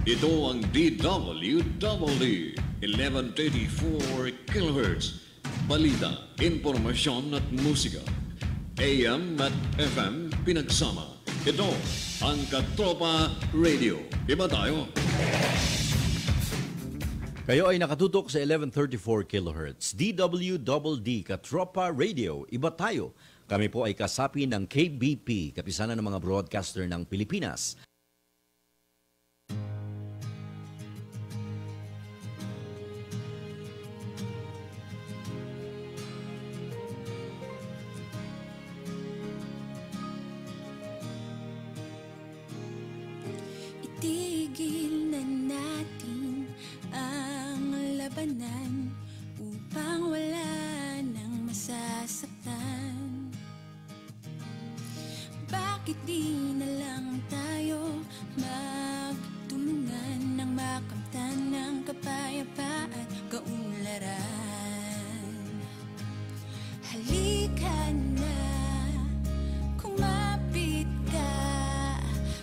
Ito ang DWDD 1134 kHz. Balita, impormasyon at musika. AM at FM pinagsama. Ito ang Katropa Radio. Iba tayo. Kayo ay nakatutok sa 1134 kHz. DWDD Katropa Radio. Iba tayo. Kami po ay kasapi ng KBP, kapisanan ng mga broadcaster ng Pilipinas. Itigil na natin ang labanan upang wala nang masasaktan. Bakit di na lang tayo magtulungan nang makamtan ng kapayapaan at kaunlaran? Halika na, kumapit ka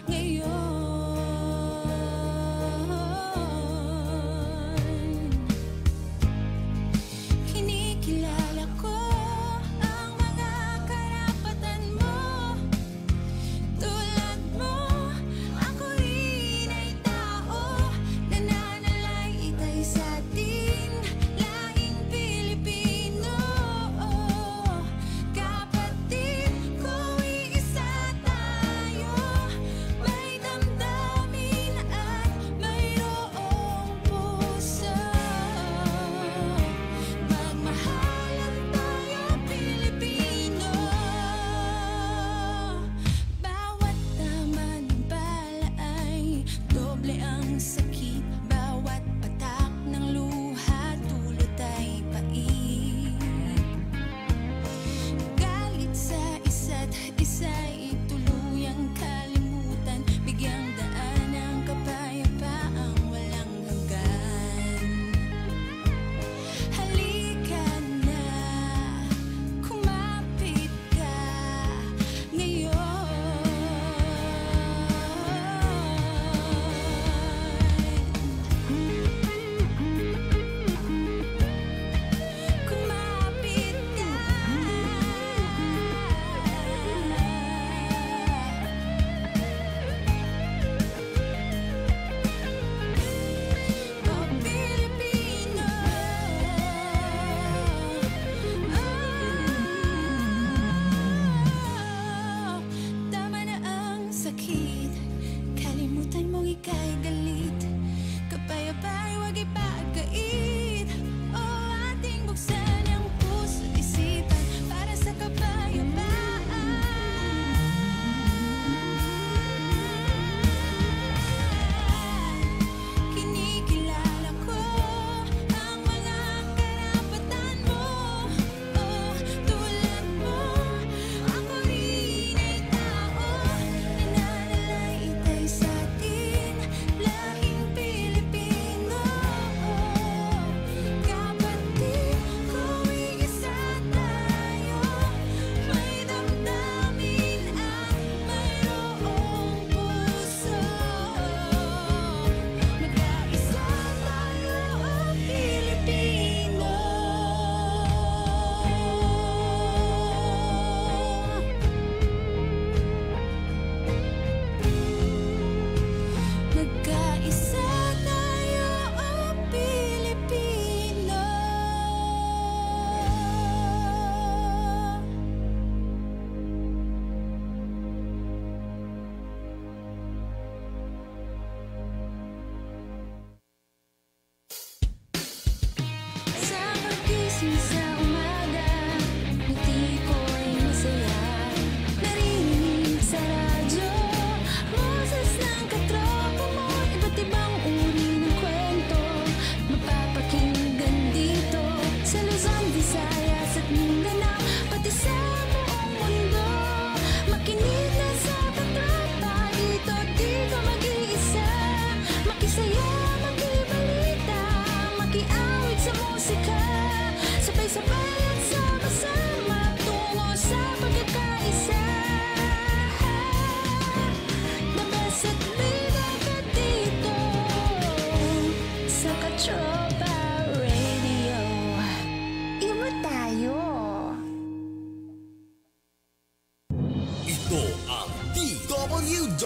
ngayon. Laing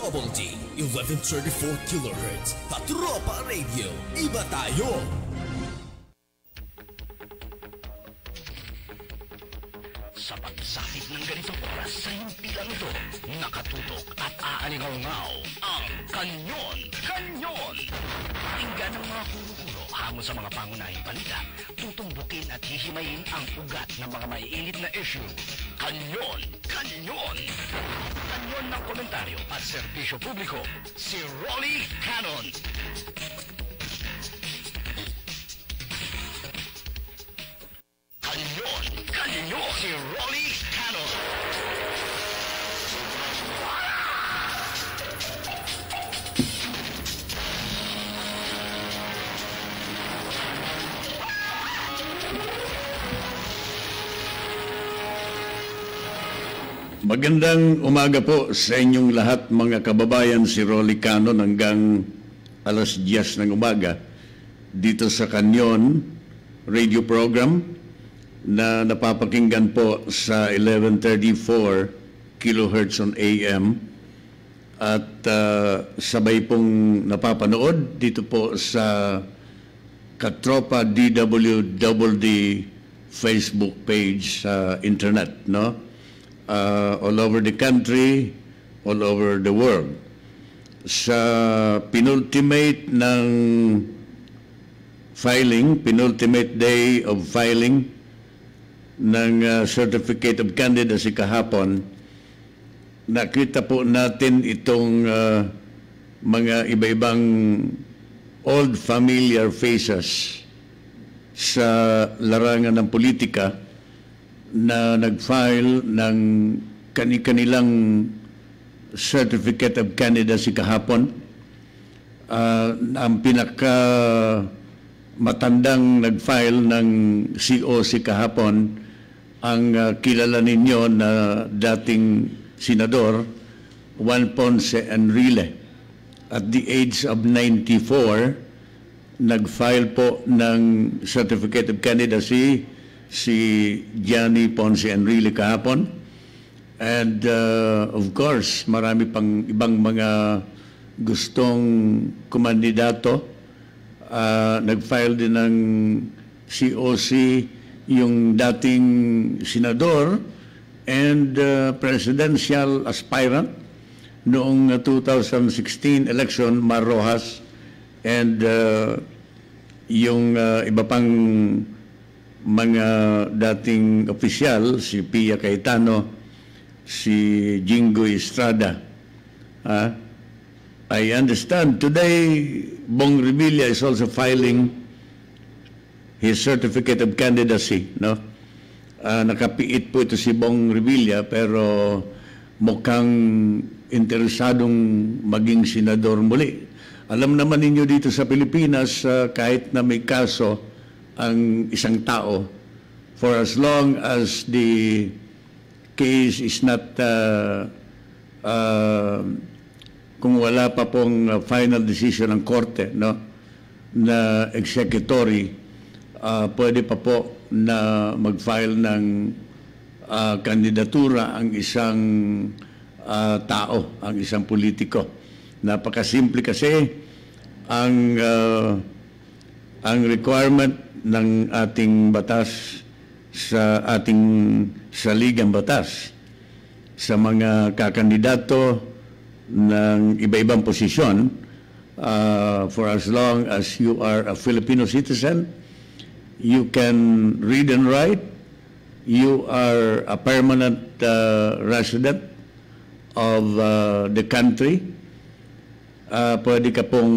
DWDD 1134 kHz Katropa Radio. Iba tayo! Sa pagsapit ng ganitong oras sa himpilang ito, nakatutok at aalingaw-ngaw ang Kanyon! Kanyon! Pakinggan ng mga kuro-kuro hango sa mga pangunahing balita, tutumbukin at hihimayin ang ugat ng mga maiinit na issue. Kanyon! Kanyon! Kanyon ng komentaryo at serbisyo publiko, si Rolly Canon. Kanyon! Kanyon! Si Rolly Canon. Magandang umaga po sa inyong lahat mga kababayan, si Rolly Canon hanggang alas 10 ng umaga dito sa Kanyon radio program na napapakinggan po sa 1134 kHz on AM at sabay pong napapanood dito po sa Katropa DWDD Facebook page sa internet, no? All over the country, all over the world. Sa penultimate ng filing, penultimate day of filing ng Certificate of Candidacy kahapon, nakita po natin itong mga iba-ibang old familiar faces sa larangan ng politika na nag-file ng kanilang Certificate of Candidacy kahapon. Ang pinaka matandang nag-file ng COC kahapon, ang kilala ninyo na dating senador Juan Ponce Enrile. At the age of 94, nag-file po ng Certificate of Candidacy si Gianni Ponce Enrile kahapon. And of course, marami pang ibang mga gustong kumandidato. Nag-file din ng COC yung dating senador and presidential aspirant noong 2016 election, Mar Rojas, and yung iba pang mga dating opisyal, si Pia Cayetano, si Jingo Estrada. I understand today Bong Revilla is also filing his Certificate of Candidacy, no? Nakapiit po ito si Bong Revilla, pero mukhang interesadong maging senador muli. Alam naman ninyo dito sa Pilipinas, kahit na may kaso ang isang tao, for as long as the case is not kung wala pa pong final decision ng korte, no, na executory, pwede pa po na mag-file ng kandidatura ang isang tao, ang isang politiko. Napakasimple kasi ang requirement ng ating batas sa ating saligang batas sa mga kakandidato ng iba-ibang posisyon, for as long as you are a Filipino citizen, you can read and write, you are a permanent resident of the country, pwede ka pong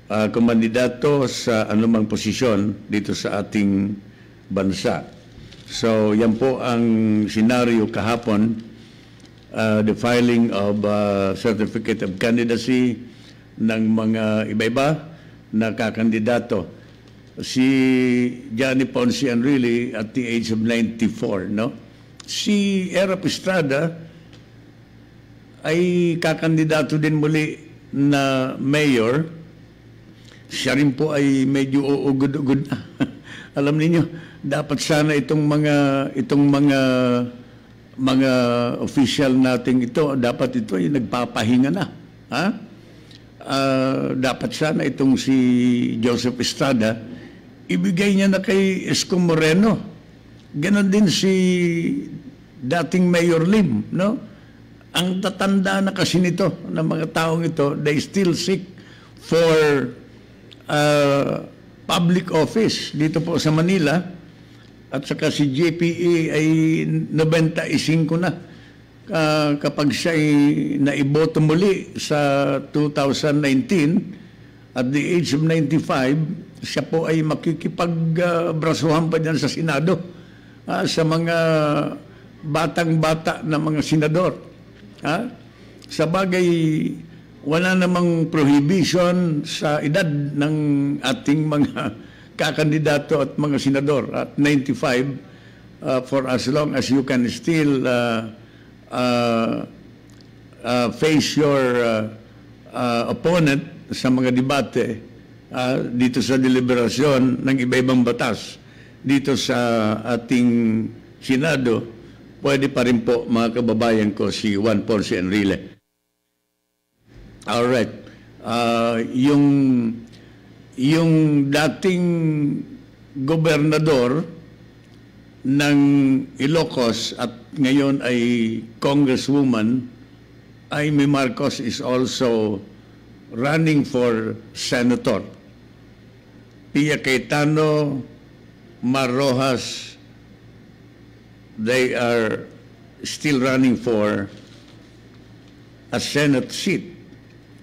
kumandidato sa anumang posisyon dito sa ating bansa. So yan po ang senaryo kahapon, the filing of Certificate of Candidacy ng mga iba-iba na kakandidato. Si Gianni Ponce Enrile at the age of 94, no? Si Erap Estrada ay kakandidato din muli na mayor. Siya rin po ay medyo uugod-ugod na. Alam niyo, dapat sana itong mga mga official nating ito, dapat ito ay nagpapahinga na. Ha? Dapat sana itong si Joseph Estrada, ibigay niya na kay Isko Moreno. Ganon din si dating Mayor Lim, no? Ang tatanda na kasi nito, ng mga taong ito, they still seek for public office dito po sa Manila. At saka si JPE ay 95 na. Kapag siya ay naiboto muli sa 2019, at the age of 95, siya po ay makikipagbrasuhan pa dyan sa Senado sa mga batang-bata na mga senador. Sa bagay, wala namang prohibition sa edad ng ating mga kakandidato at mga senador. At 95, for as long as you can still face your opponent sa mga debate dito sa deliberasyon ng iba-ibang batas dito sa ating Senado, pwede pa rin po mga kababayan ko si Juan Ponce Enrile. Alright. Yung dating gobernador ng Ilocos at ngayon ay congresswoman, Amy Marcos, is also running for senator. Pia Cayetano, Mar Rojas, they are still running for a Senate seat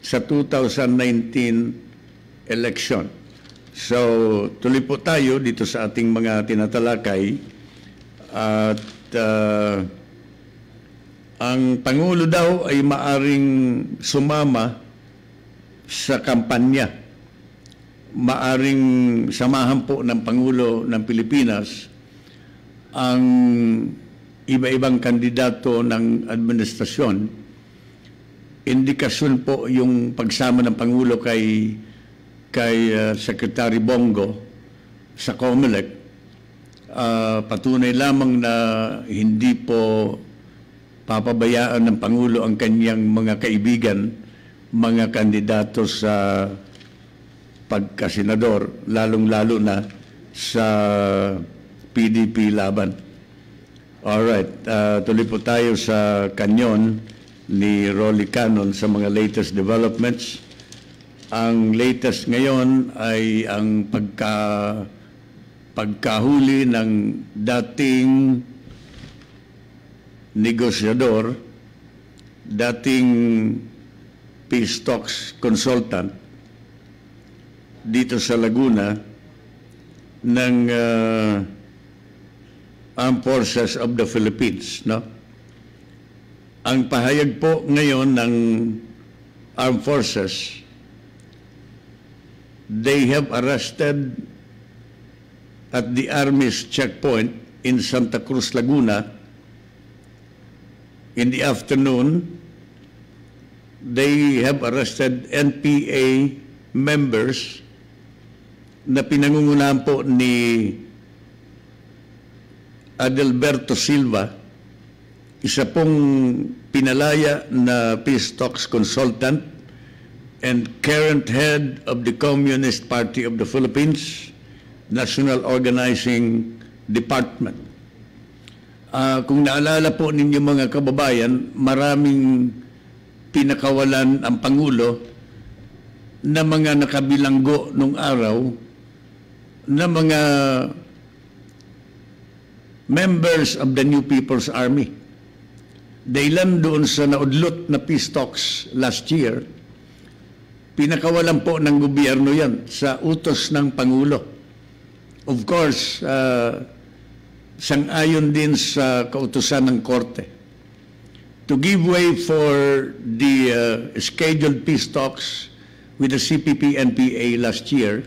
sa 2019 election. So, tuloy po tayo dito sa ating mga tinatalakay. At ang Pangulo daw ay maaring sumama sa kampanya. Maaring samahan po ng Pangulo ng Pilipinas ang iba-ibang kandidato ng administrasyon. Indikasyon po yung pagsama ng Pangulo kay Secretary Bongo sa COMELEC. Patunay lamang na hindi po papabayaan ng Pangulo ang kanyang mga kaibigan, mga kandidato sa pagkasenador, lalong-lalo na sa PDP laban. Alright, tuloy po tayo sa Kanyon ni Rolly Canon sa mga latest developments. Ang latest ngayon ay ang pagkahuli ng dating negosyador, dating peace talks consultant dito sa Laguna ng Armed Forces of the Philippines, no? Ang pahayag po ngayon ng Armed Forces, they have arrested at the Army's checkpoint in Santa Cruz, Laguna. In the afternoon, they have arrested NPA members na pinangungunahan po ni Adelberto Silva, isa pong pinalaya na peace talks consultant and current head of the Communist Party of the Philippines, National Organizing Department. Kung naalala po ninyo mga kababayan, maraming pinakawalan ang Pangulo na mga nakabilanggo nung araw na mga members of the New People's Army. Dahil doon sa naudlot na peace talks last year, pinakawalan po ng gobyerno yan sa utos ng Pangulo. Of course, sang-ayon din sa kautusan ng Korte. To give way for the scheduled peace talks with the CPP-NPA last year,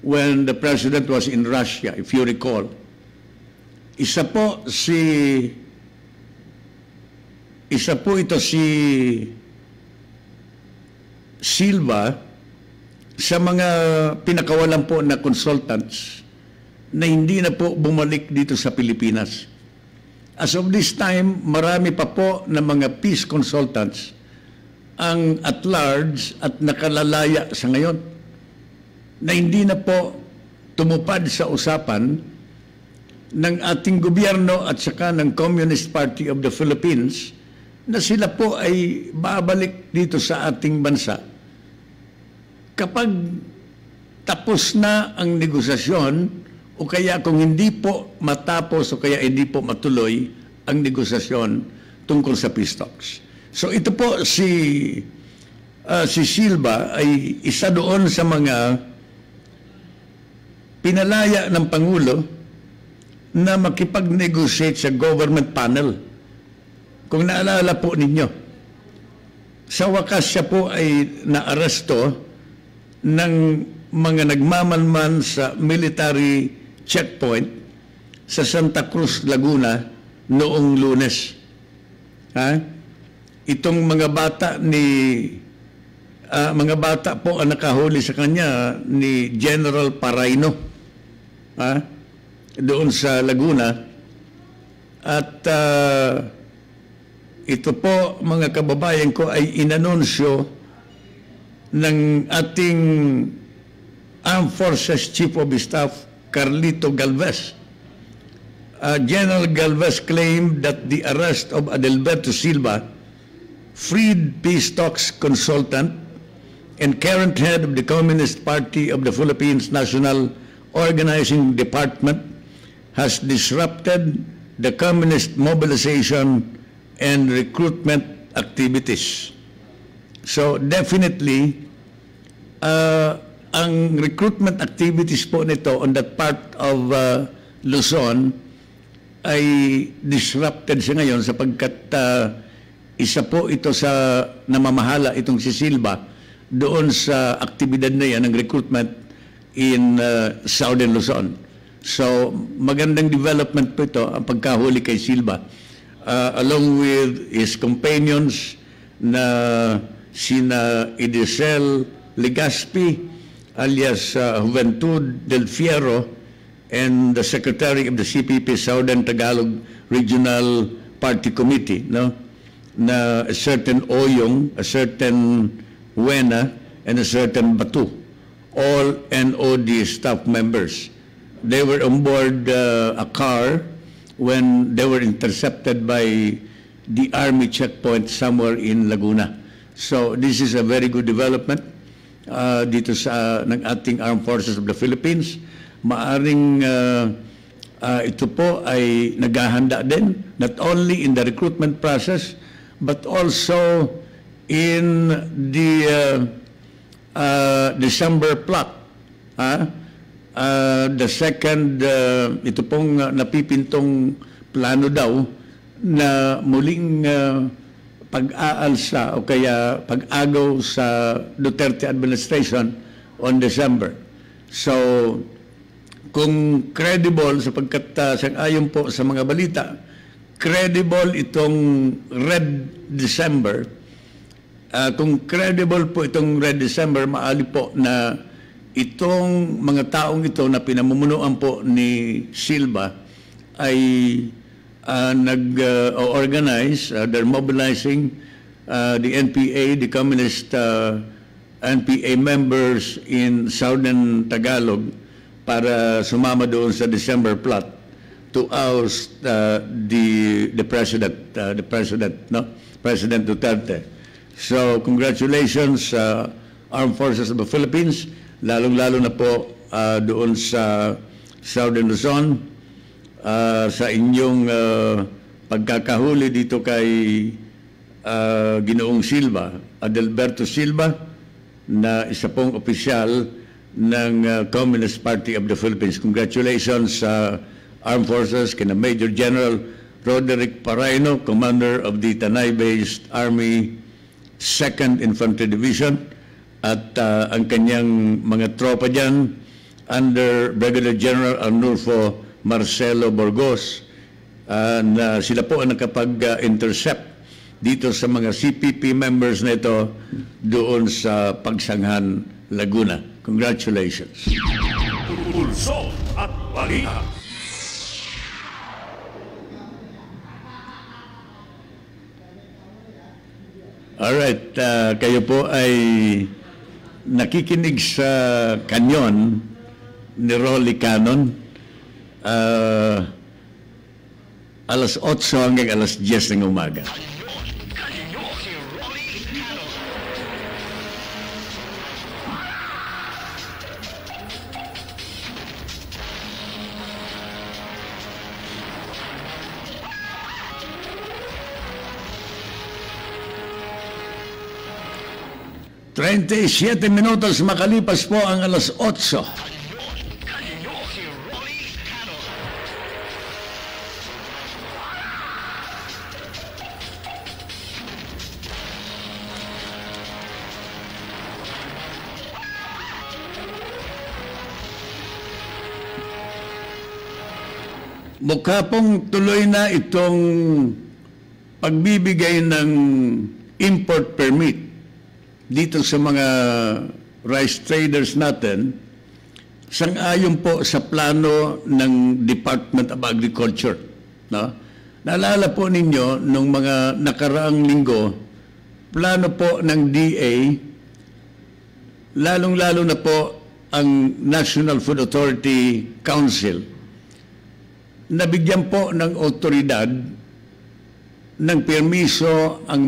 when the President was in Russia, if you recall, isa po ito si Silva sa mga pinakawalan po na consultants na hindi na po bumalik dito sa Pilipinas. As of this time, marami pa po na mga peace consultants ang at large at nakalalaya sa ngayon na hindi na po tumupad sa usapan ng ating gobyerno at saka ng Communist Party of the Philippines na sila po ay babalik dito sa ating bansa kapag tapos na ang negosasyon o kaya kung hindi po matapos o kaya hindi po matuloy ang negosasyon tungkol sa peace talks. So ito po si Silva ay isa doon sa mga pinalaya ng Pangulo na makipag-negotiate sa government panel. Kung naalala po ninyo, sa wakas siya po ay naaresto ng mga nagmamanman sa military checkpoint sa Santa Cruz, Laguna noong Lunes. Itong mga bata po ang nakahuli sa kanya ni General Paraino doon sa Laguna. At ito po, mga kababayan ko, ay inanunsyo ng ating Armed Forces Chief of Staff, Carlito Galvez. General Galvez claimed that the arrest of Adalberto Silva, freed peace talks consultant and current head of the Communist Party of the Philippines National Organizing Department, has disrupted the communist mobilization and recruitment activities. So definitely, ang recruitment activities po nito on that part of Luzon ay disrupted siya ngayon sapagkat isa po ito sa namamahala itong si Silva doon sa aktibidad na yan ng recruitment in Southern Luzon. So magandang development po ito ang pagkahuli kay Silva along with his companions na sina Idrisel Legaspi alias Juventud del Fierro and the Secretary of the CPP Southern Tagalog Regional Party Committee, no? Na a certain Oyong, a certain Wena, and a certain Batu, all NOD staff members. They were on board a car when they were intercepted by the army checkpoint somewhere in Laguna. So this is a very good development dito sa ng ating Armed Forces of the Philippines. Maaring ito po ay naghahanda din not only in the recruitment process but also in the December plot. The second, ito pong napipintong plano daw na muling pag-aalsa o kaya pag-agaw sa Duterte administration on December. So, kung credible sapagkat sang-ayon po sa mga balita, credible itong Red December. Kung credible po itong Red December, maali po na itong mga taong ito na pinamumunuan po ni Silva ay nag-organize, they're mobilizing the NPA, the Communist NPA members in Southern Tagalog para sumama doon sa December plot to oust the president, no? President Duterte. So congratulations Armed Forces of the Philippines, lalong-lalo na po doon sa Southern Luzon sa inyong pagkakahuli dito kay Ginoong Silva, Adalberto Silva, na isa pong opisyal ng Communist Party of the Philippines. Congratulations sa Armed Forces, kina Major General Roderick Paraino, Commander of the Tanay-based Army 2nd Infantry Division, at ang kanyang mga tropa dyan under Brigadier General Arnulfo Marcelo Burgos, na sila po ang nakapag-intercept dito sa mga CPP members na ito doon sa Pagsanghan, Laguna. Congratulations. Pulso at balita. Alright, kayo po ay nakikinig sa Kanyon ni Rolly Canon. Alas 8 hanggang alas 10 ng umaga. Kanyon si Rolly Canon. Siete minutos makalipas po ang alas 8. Kanyon si Rolly Canon. Mukha pong tuloy na itong pagbibigay ng import permit dito sa mga rice traders natin, sang-ayon po sa plano ng Department of Agriculture. No? Naalala po ninyo, nung mga nakaraang linggo, plano po ng DA, lalong-lalo na po ang National Food Authority Council, nabigyan po ng otoridad ng permiso ang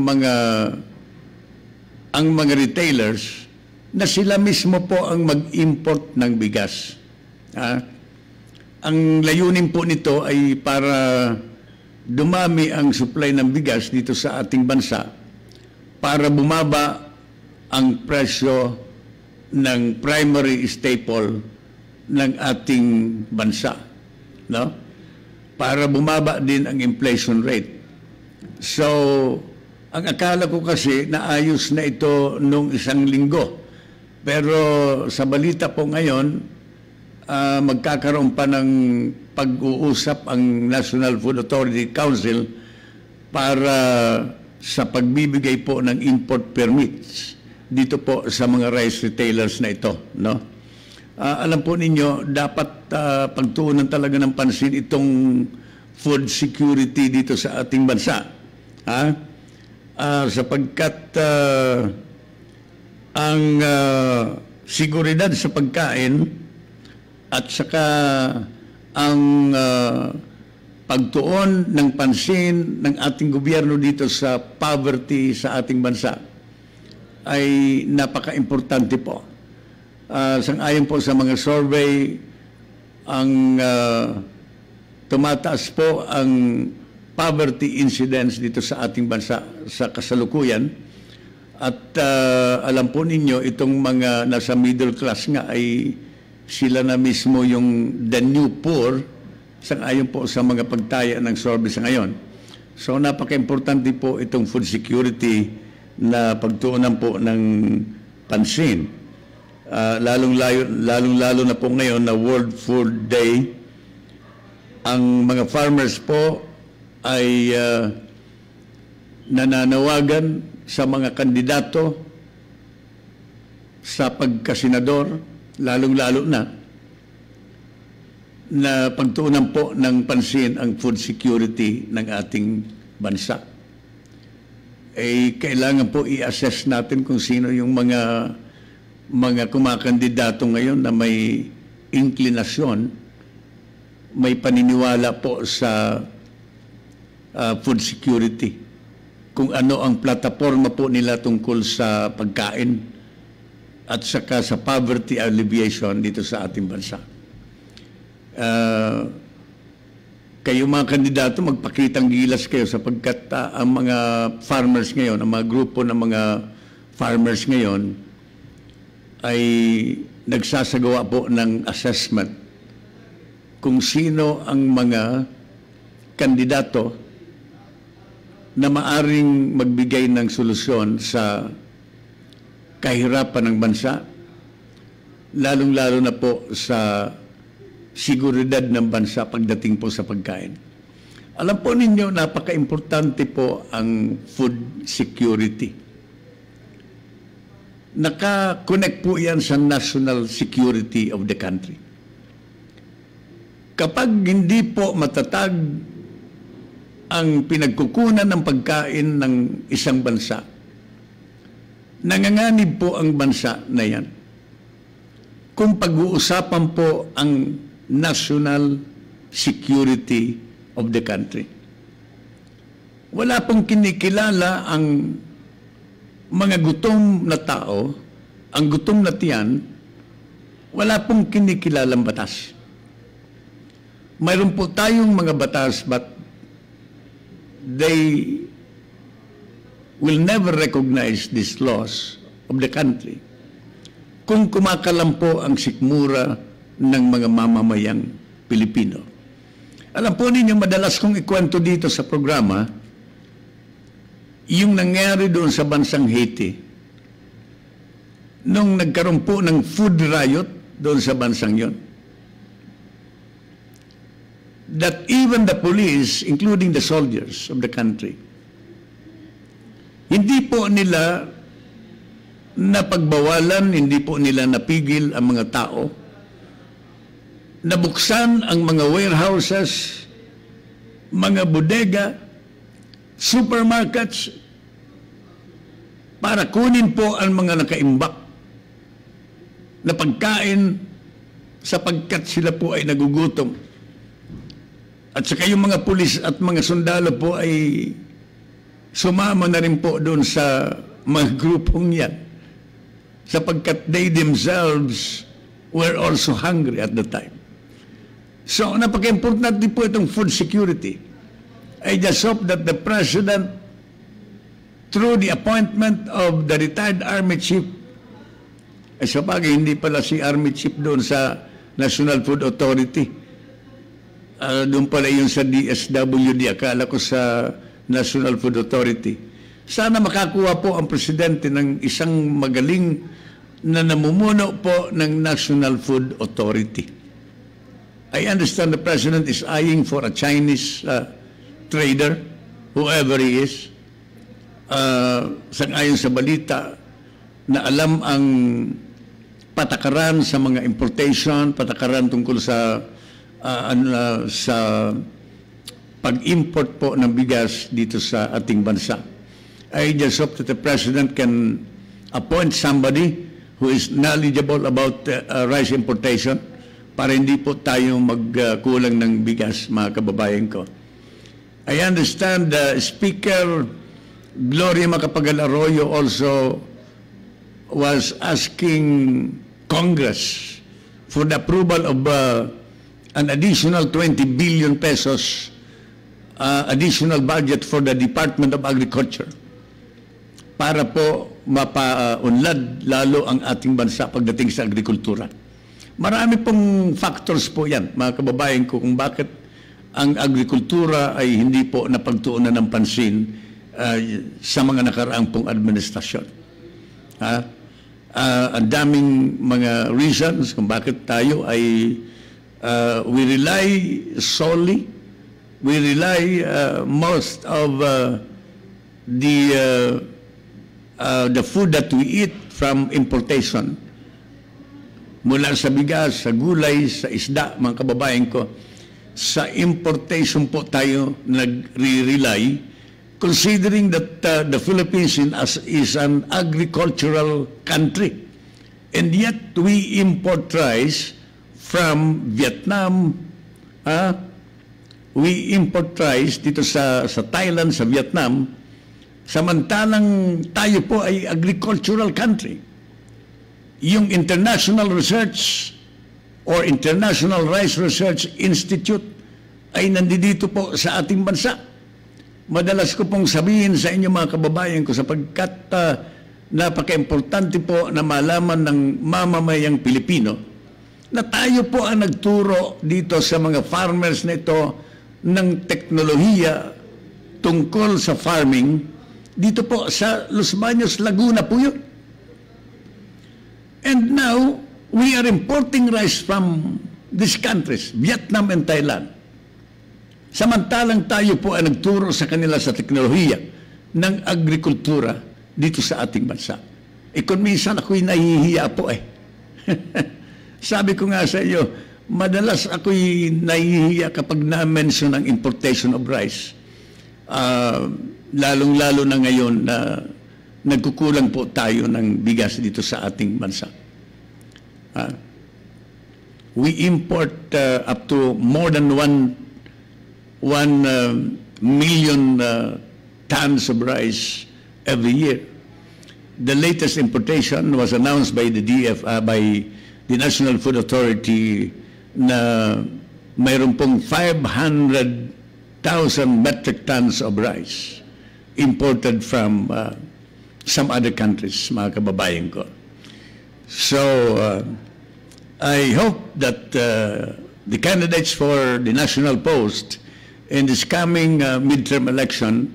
mga retailers na sila mismo po ang mag-import ng bigas. Ang layunin po nito ay para dumami ang supply ng bigas dito sa ating bansa, para bumaba ang presyo ng primary staple ng ating bansa, no? Para bumaba din ang inflation rate. So, ang akala ko kasi naayos na ito nung isang linggo. Pero sa balita po ngayon, magkakaroon pa ng pag-uusap ang National Food Authority Council para sa pagbibigay po ng import permits dito po sa mga rice retailers na ito, no? Alam po ninyo, dapat pagtuunan talaga ng pansin itong food security dito sa ating bansa. Sapagkat ang seguridad sa pagkain at saka ang pagtuon ng pansin ng ating gobyerno dito sa poverty sa ating bansa ay napaka-importante po. Sang-ayon po sa mga survey, ang tumataas po ang poverty incidence dito sa ating bansa sa kasalukuyan. At alam po ninyo, itong mga nasa middle class nga ay sila na mismo yung the new poor, sang-ayon po sa mga pagtaya ng survey sa ngayon. So napaka-importante po itong food security na pagtuunan po ng pansin. Lalong-lalo na po ngayon na World Food Day, ang mga farmers po ay nananawagan sa mga kandidato sa pagkasenador, lalong-lalo na pagtuunan po ng pansin ang food security ng ating bansa. Kailangan po i-assess natin kung sino yung mga kumakandidato ngayon na may inklinasyon, may paniniwala po sa food security. Kung ano ang plataforma po nila tungkol sa pagkain at saka sa poverty alleviation dito sa ating bansa. Kayo mga kandidato, magpakitang gilas kayo sapagkat ang mga farmers ngayon, ang mga grupo ng mga farmers ngayon ay nagsasagawa po ng assessment kung sino ang mga kandidato na maaring magbigay ng solusyon sa kahirapan ng bansa, lalong-lalo na po sa seguridad ng bansa pagdating po sa pagkain. Alam po ninyo, napaka-importante po ang food security. Naka-connect po yan sa national security of the country. Kapag hindi po matatag ang pinagkukunan ng pagkain ng isang bansa, nanganganib po ang bansa na yan kung pag-uusapan po ang national security of the country. Wala pong kinikilala ang mga gutom na tao, ang gutom na tiyan, wala pong kinikilalang batas. Mayroon po tayong mga batas but they will never recognize these laws of the country kung kumakalam po ang sikmura ng mga mamamayang Pilipino. Alam po ninyo, madalas kong ikwento dito sa programa yung nangyari doon sa bansang Haiti nung nagkaroon po ng food riot doon sa bansang yon. That even the police, including the soldiers of the country, hindi po nila napagbawalan, hindi po nila napigil ang mga tao. Nabuksan ang mga warehouses, mga bodega, supermarkets, para kunin po ang mga nakaimbak na pagkain sapagkat sila po ay nagugutom. At saka yung mga pulis at mga sundalo po ay sumama na rin po doon sa mga grupong yan sapagkat they themselves were also hungry at the time. So, napaka-importante po itong food security. I just hope that the President, through the appointment of the retired Army Chief, ay sabagay, hindi pala si Army Chief doon sa National Food Authority. Doon pala yung sa DSWD, akala ko sa National Food Authority. Sana makakuha po ang Presidente ng isang magaling na namumuno po ng National Food Authority. I understand the President is eyeing for a Chinese trader, whoever he is. Sang-ayon sa balita na alam ang patakaran sa mga importation, patakaran tungkol sa pag-import po ng bigas dito sa ating bansa. I just hope that the President can appoint somebody who is knowledgeable about rice importation para hindi po tayo magkulang ng bigas, mga kababayan ko. I understand Speaker Gloria Macapagal-Arroyo also was asking Congress for the approval of an additional 20 billion pesos additional budget for the Department of Agriculture para po mapaunlad lalo ang ating bansa pagdating sa agrikultura. Marami pong factors po yan, mga kababayan ko, kung bakit ang agrikultura ay hindi po napagtuunan ng pansin sa mga nakaraang pong administrasyon. Ang daming mga reasons kung bakit tayo ay we rely most of the food that we eat from importation. Mula sa bigas, sa gulay, sa isda, mga kababayan ko, sa importation po tayo nagre-rely, considering that the Philippines is an agricultural country. And yet, we import rice from Vietnam. We import rice dito sa Thailand, sa Vietnam, samantalang tayo po ay agricultural country. Yung International Research or International Rice Research Institute ay nandito po sa ating bansa. Madalas ko pong sabihin sa inyo, mga kababayan ko, sapagkat napaka-importante po na malaman ng mamamayang Pilipino na tayo po ang nagturo dito sa mga farmers na ito ng teknolohiya tungkol sa farming dito po sa Los Baños, Laguna po yun. And now, we are importing rice from these countries, Vietnam and Thailand. Samantalang tayo po ay nagturo sa kanila sa teknolohiya ng agrikultura dito sa ating bansa. Kung minsan ako'y nahihiya po Sabi ko nga sa iyo, madalas ako'y nahihiya kapag na-mention ang importation of rice. Lalong-lalo na ngayon na nagkukulang po tayo ng bigas dito sa ating bansa. We import up to more than 1 million tons of rice every year. The latest importation was announced by by the National Food Authority na mayroon pong 500,000 metric tons of rice imported from some other countries, mga kababayan ko. So, I hope that the candidates for the national post in this coming midterm election,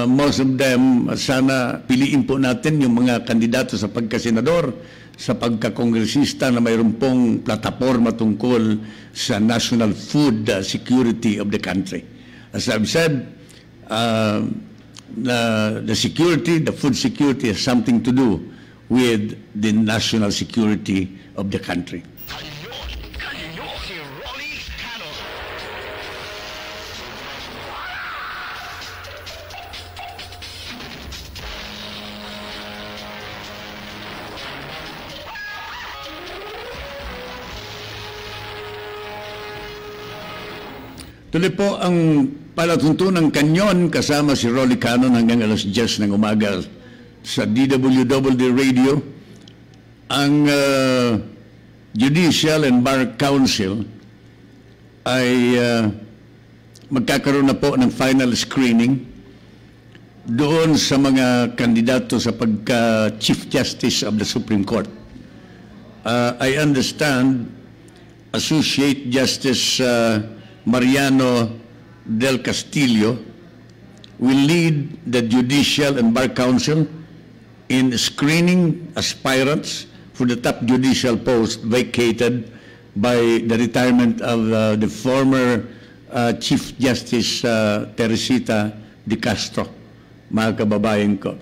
most of them, sana piliin po natin yung mga kandidato sa pagkasenador, sa pagkakongresista na mayroon pong plataforma tungkol sa national food security of the country. As I've said, the security, the food security has something to do with the national security of the country. Kanyon, si Rolly Canon. Tuloy po ang palatuntunang Kanyon kasama si Rolly Canon hanggang alas 10 ng umaga sa DWDD Radio. Ang Judicial and Bar Council ay magkakaroon na po ng final screening doon sa mga kandidato sa pagka-Chief Justice of the Supreme Court. I understand Associate Justice Mariano del Castillo will lead the Judicial and Bar Council in screening aspirants for the top judicial post vacated by the retirement of the former Chief Justice Teresita de Castro, mga kababayan ko.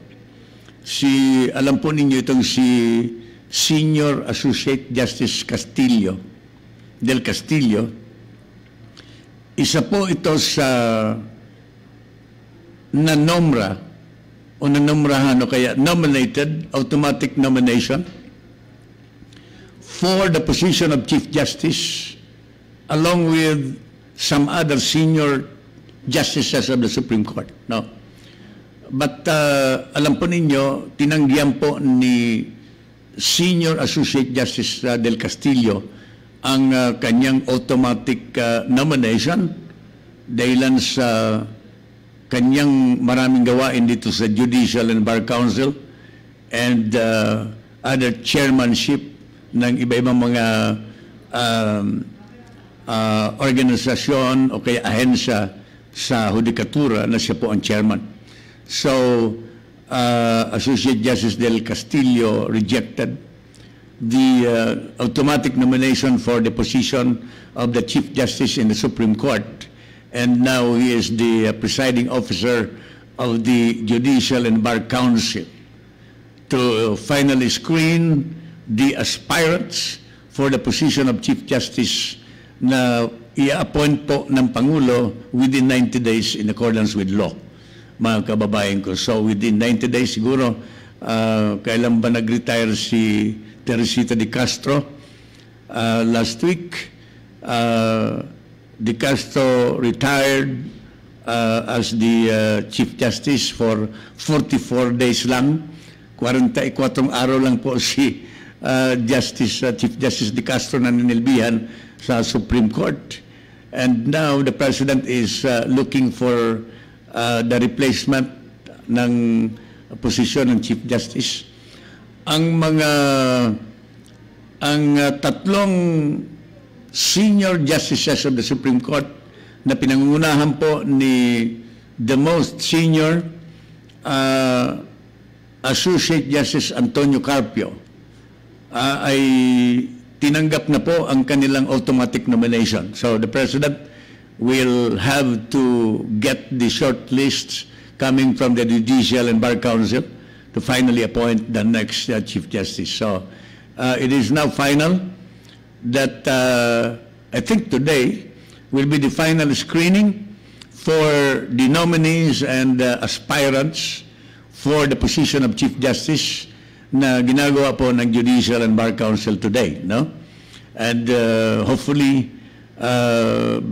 Alam po ninyo itong si Senior Associate Justice del Castillo, isa po ito sa nanomra o nanomrahan o kaya nominated, automatic nomination for the position of Chief Justice along with some other senior justices of the Supreme Court. No? But alam po ninyo, tinanggihan po ni Senior Associate Justice del Castillo ang kanyang automatic nomination dahilan sa kanyang maraming gawain dito sa Judicial and Bar Council and other chairmanship ng iba-ibang mga organisasyon o kaya ahensya sa hudikatura na siya po ang chairman. So, Associate Justice del Castillo rejected the automatic nomination for the position of the Chief Justice in the Supreme Court, and now he is the presiding officer of the Judicial and Bar Council to finally screen the aspirants for the position of Chief Justice na i-appoint po ng Pangulo within 90 days in accordance with law, mga kababayan ko. So within 90 days siguro, kailan ba nag-retire si Teresita de Castro? Last week, de Castro retired as the Chief Justice for 44 days lang. 44 araw lang po si Chief Justice de Castro na ninilbihan sa Supreme Court. And now the President is looking for the replacement ng posisyon ng Chief Justice. Ang tatlong senior justices of the Supreme Court na pinangungunahan po ni the most senior Associate Justice Antonio Carpio ay tinanggap na po ang kanilang automatic nomination. So the President will have to get the short lists coming from the Judicial and Bar Council to finally appoint the next Chief Justice. So it is now final that I think today will be the final screening for the nominees and aspirants for the position of Chief Justice na ginagawa po ng Judicial and Bar Council today, no? And hopefully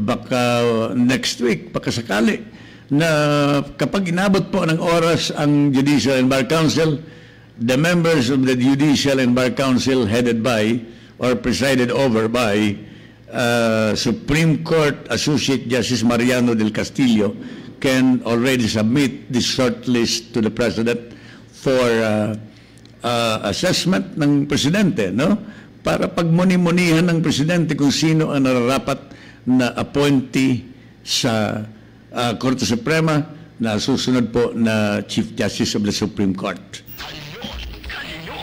baka next week, baka sakali na kapag inabot po ng oras ang Judicial and Bar Council, the members of the Judicial and Bar Council headed by or presided over by Supreme Court Associate Justice Mariano del Castillo can already submit this short list to the President for assessment ng Presidente, no? Para pagmuni-munihan ng Presidente kung sino ang nararapat na appointee sa Korte Suprema na susunod po na Chief Justice of the Supreme Court. Kanyon,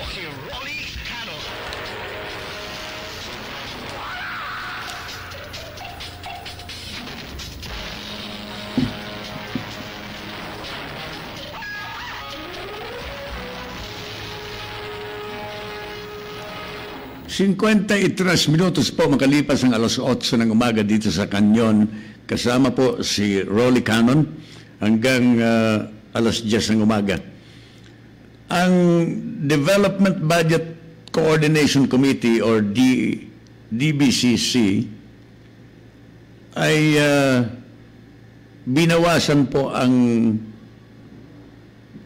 si Rolly Canon. 53 minutos po makalipas ang alas 8 ng umaga dito sa Kanyon. Kasama po si Rolly Canon hanggang alas 10 ng umaga. Ang Development Budget Coordination Committee or DBCC ay binawasan po ang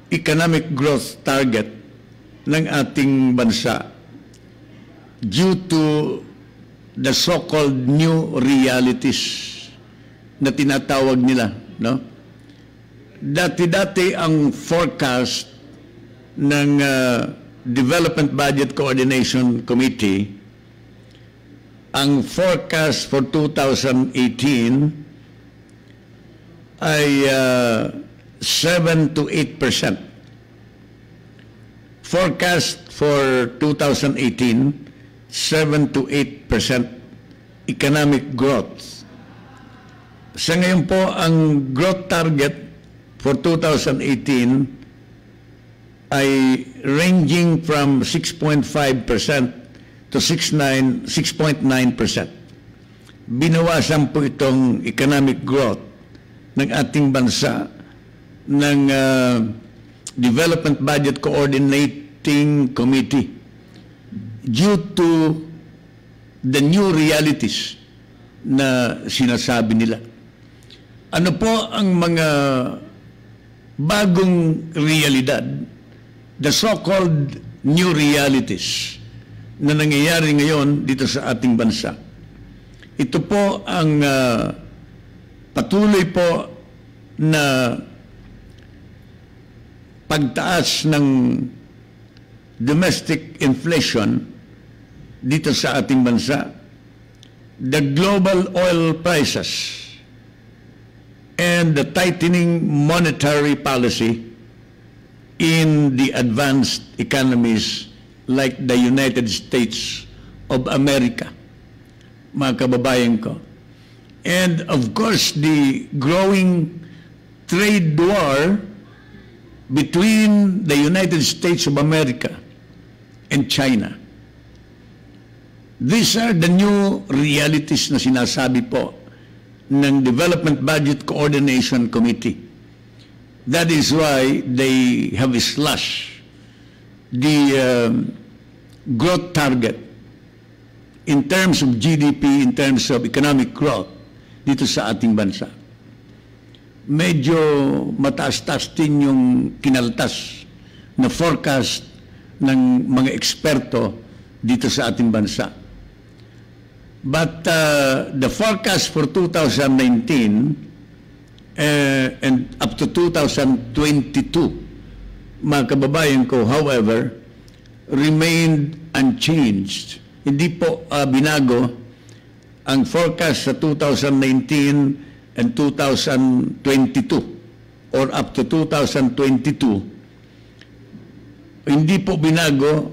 economic growth target ng ating bansa due to the so-called new realities na tinatawag nila, no? Dati-dati ang forecast ng Development Budget Coordination Committee, ang forecast for 2018 ay 7 to 8%. Forecast for 2018, 7 to 8% economic growth. Sa ngayon po, ang growth target for 2018 ay ranging from 6.5% to 6.9%. Binawasan po itong economic growth ng ating bansa ng Development Budget Coordinating Committee due to the new realities na sinasabi nila. Ano po ang mga bagong realidad, the so-called new realities na nangyayari ngayon dito sa ating bansa? Ito po ang patuloy po na pagtaas ng domestic inflation dito sa ating bansa, the global oil prices, and the tightening monetary policy in the advanced economies like the United States of America, mga kababayan ko. And of course, the growing trade war between the United States of America and China. These are the new realities na sinasabi po ng Development Budget Coordination Committee. That is why they have slashed the growth target in terms of GDP, in terms of economic growth dito sa ating bansa. Medyo mataas-taas din yung kinaltas na forecast ng mga eksperto dito sa ating bansa. But the forecast for 2019 and up to 2022, mga kababayan ko, however, remained unchanged. Hindi po binago ang forecast sa 2019 and 2022 or up to 2022. Hindi po binago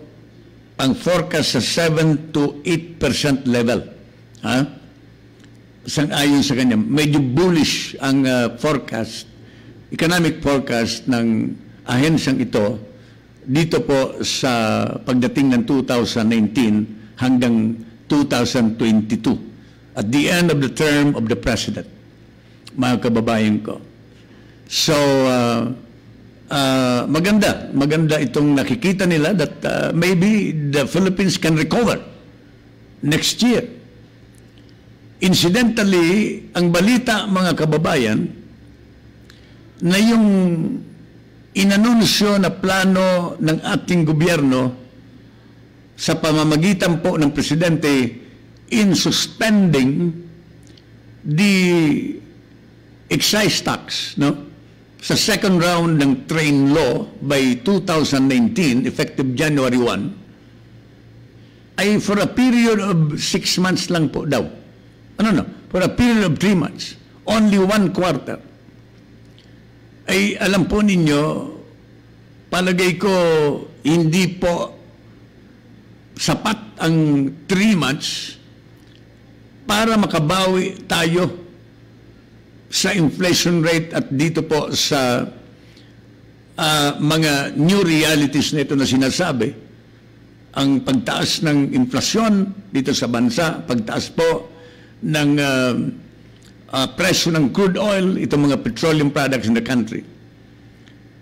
ang forecast sa 7 to 8% level. Ha? Sang-ayon sa kanya, medyo bullish ang forecast, economic forecast ng ahensyang ito dito po sa pagdating ng 2019 hanggang 2022 at the end of the term of the President, mga kababayan ko. So, maganda itong nakikita nila that maybe the Philippines can recover next year. Incidentally, ang balita, mga kababayan, na yung inanunsyo na plano ng ating gobyerno sa pamamagitan po ng Presidente in suspending the excise tax, no? Sa second round ng train law by 2019, effective January 1, ay for a period of 6 months lang po daw. For a period of 3 months, only 1 quarter. Ay alam po ninyo, palagay ko hindi po sapat ang 3 months para makabawi tayo sa inflation rate at dito po sa mga new realities na ito na sinasabi. Ang pagtaas ng inflasyon dito sa bansa, pagtaas po ng presyo ng crude oil, itong mga petroleum products in the country.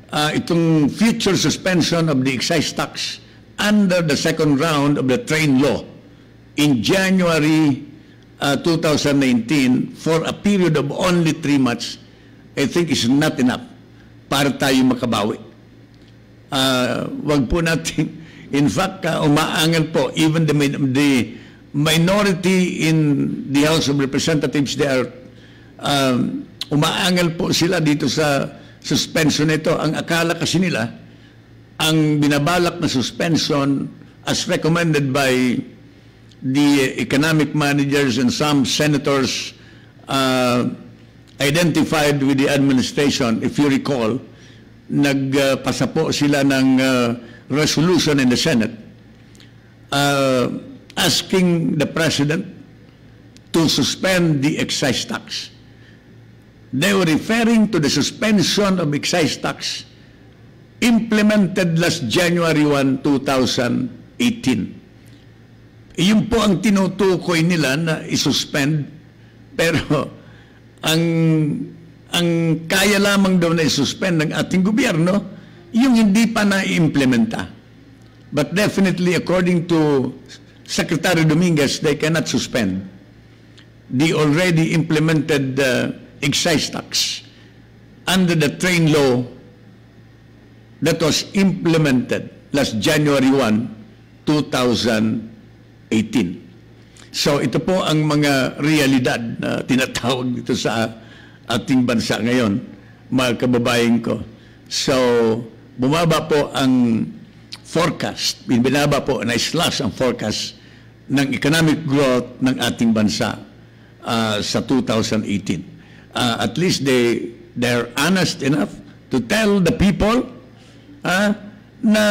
Itong future suspension of the excise tax under the second round of the train law in January 2019 for a period of only 3 months, I think is not enough para tayo makabawi. Wag po natin, in fact, umaangal po, even the minority in the House of Representatives, they are umaangal po sila dito sa suspension nito. Ang akala kasi nila, ang binabalak na suspension as recommended by the economic managers and some senators identified with the administration, if you recall, nagpasa po sila ng resolution in the Senate asking the President to suspend the excise tax. They were referring to the suspension of excise tax implemented last January 1, 2018. Iyon po ang tinutukoy nila na isuspend, pero ang kaya lamang daw na isuspend ng ating gobyerno, yung hindi pa na-implementa. But definitely, according to Secretary Dominguez, they cannot suspend the already implemented excise tax under the train law that was implemented last January 1, 2018. So ito po ang mga realidad na tinatawag dito sa ating bansa ngayon, mga kababayan ko. So bumaba po ang forecast, binaba po, na-slash ang forecast ng economic growth ng ating bansa sa 2018. At least they're honest enough to tell the people na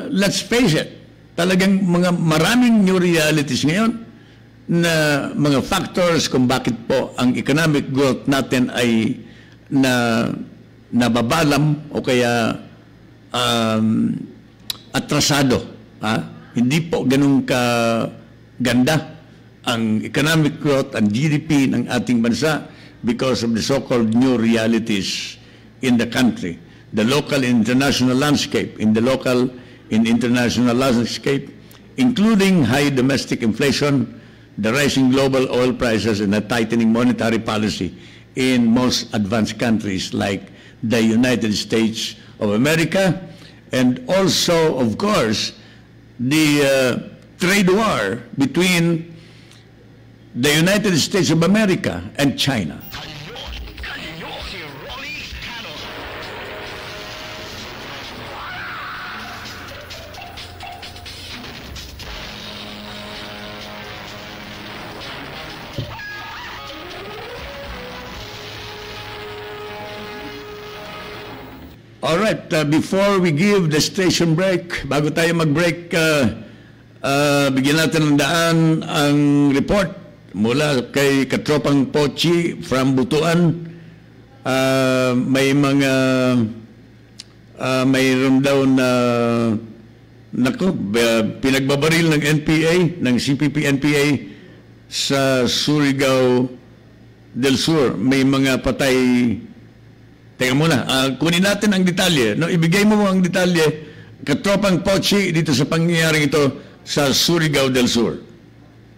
let's face it, talagang maraming new realities ngayon na mga factors kung bakit po ang economic growth natin ay nababalam o kaya atrasado. Hindi po ganun ganda ang economic growth, ang GDP ng ating bansa because of the so-called new realities in the country. The local and international landscape, international landscape, including high domestic inflation, the rising global oil prices, and the tightening monetary policy in most advanced countries like the United States of America, and also, of course, the trade war between the United States of America and China. Kanyon, si Rolly Canon. All right, before we give the station break, bago tayo mag-break, bigyan natin ng daan ang report mula kay Katropang Pochi from Butuan. Mayroon daw na pinagbabaril ng NPA, ng CPP-NPA sa Surigao del Sur. May mga patay Teka muna, kunin natin ang detalye. No, ibigay mo ang detalye, Katropang Pochi, dito sa pangyayaring ito sa Surigao del Sur.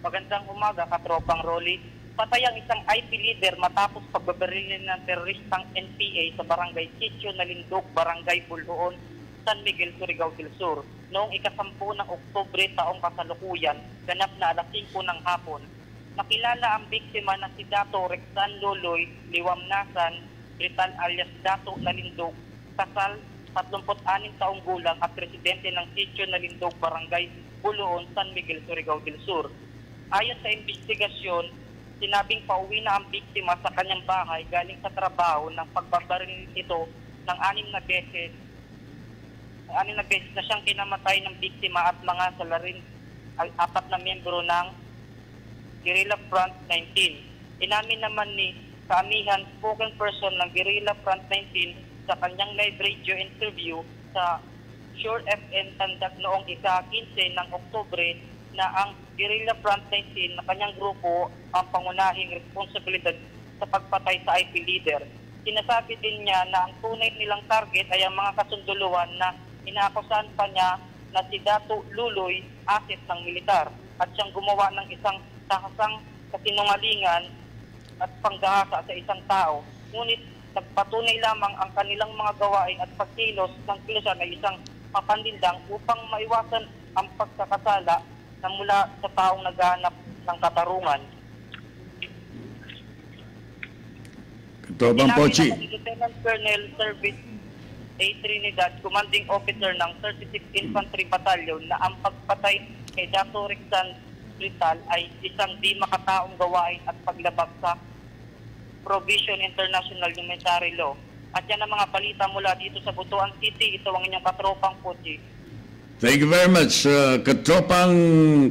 Magandang umaga, Katropang Rolly. Patay ang isang IP leader matapos pagbabarilin ng teroristang NPA sa barangay Sitio Nalindog, barangay Buluon, San Miguel, Surigao del Sur. Noong ika-10 ng Oktubre taong kasalukuyan, ganap na alas 5 ng hapon. Nakilala ang biktima na si Dato Rexan Loloy Liwamnasan Brital alias Dato Nalindog, kasal, 36 taong gulang at presidente ng Sitio Nalindog, barangay Buluon, San Miguel, Surigao del Sur. Ayon sa investigasyon, sinabing pauwi na ang biktima sa kanyang bahay galing sa trabaho ng pagbabaril ito ng 6 na beses. 6 na beses na siyang kinamatay ng biktima at mga salarin 4 na miyembro ng Guerrilla Front 19. Inamin naman ni Kaamihan, spoken person ng Guerrilla Front 19 sa kanyang live radio interview sa Shore FM Tandag noong ika-15 ng Oktubre na ang Guerrilla Front 19 na kanyang grupo ang pangunahing responsibilidad sa pagpatay sa IP leader. Sinasabi din niya na ang tunay nilang target ay ang mga kasunduluan na inaakusahan pa niya na si Dato Luloy asset ng militar at siyang gumawa ng isang tahasang kasinungalingan at panggahasa sa isang tao. Ngunit nagpatunay lamang ang kanilang mga gawain at pagkilos ng kilusan ay isang papandindang upang maiwasan ang pagkakasala na mula sa taong naghahanap ng katarungan. Katropang Pochi. Lieutenant Colonel Service A. Trinidad, commanding officer ng 36 Infantry Battalion, na ang pagpatay kay Dato Rexan Brital ay isang di makataong gawain at paglabag sa Provision International Humanitarian Law. At yan ang mga balita mula dito sa Butuan City. Ito ang inyong Katropang Pochi. Thank you very much, Katropang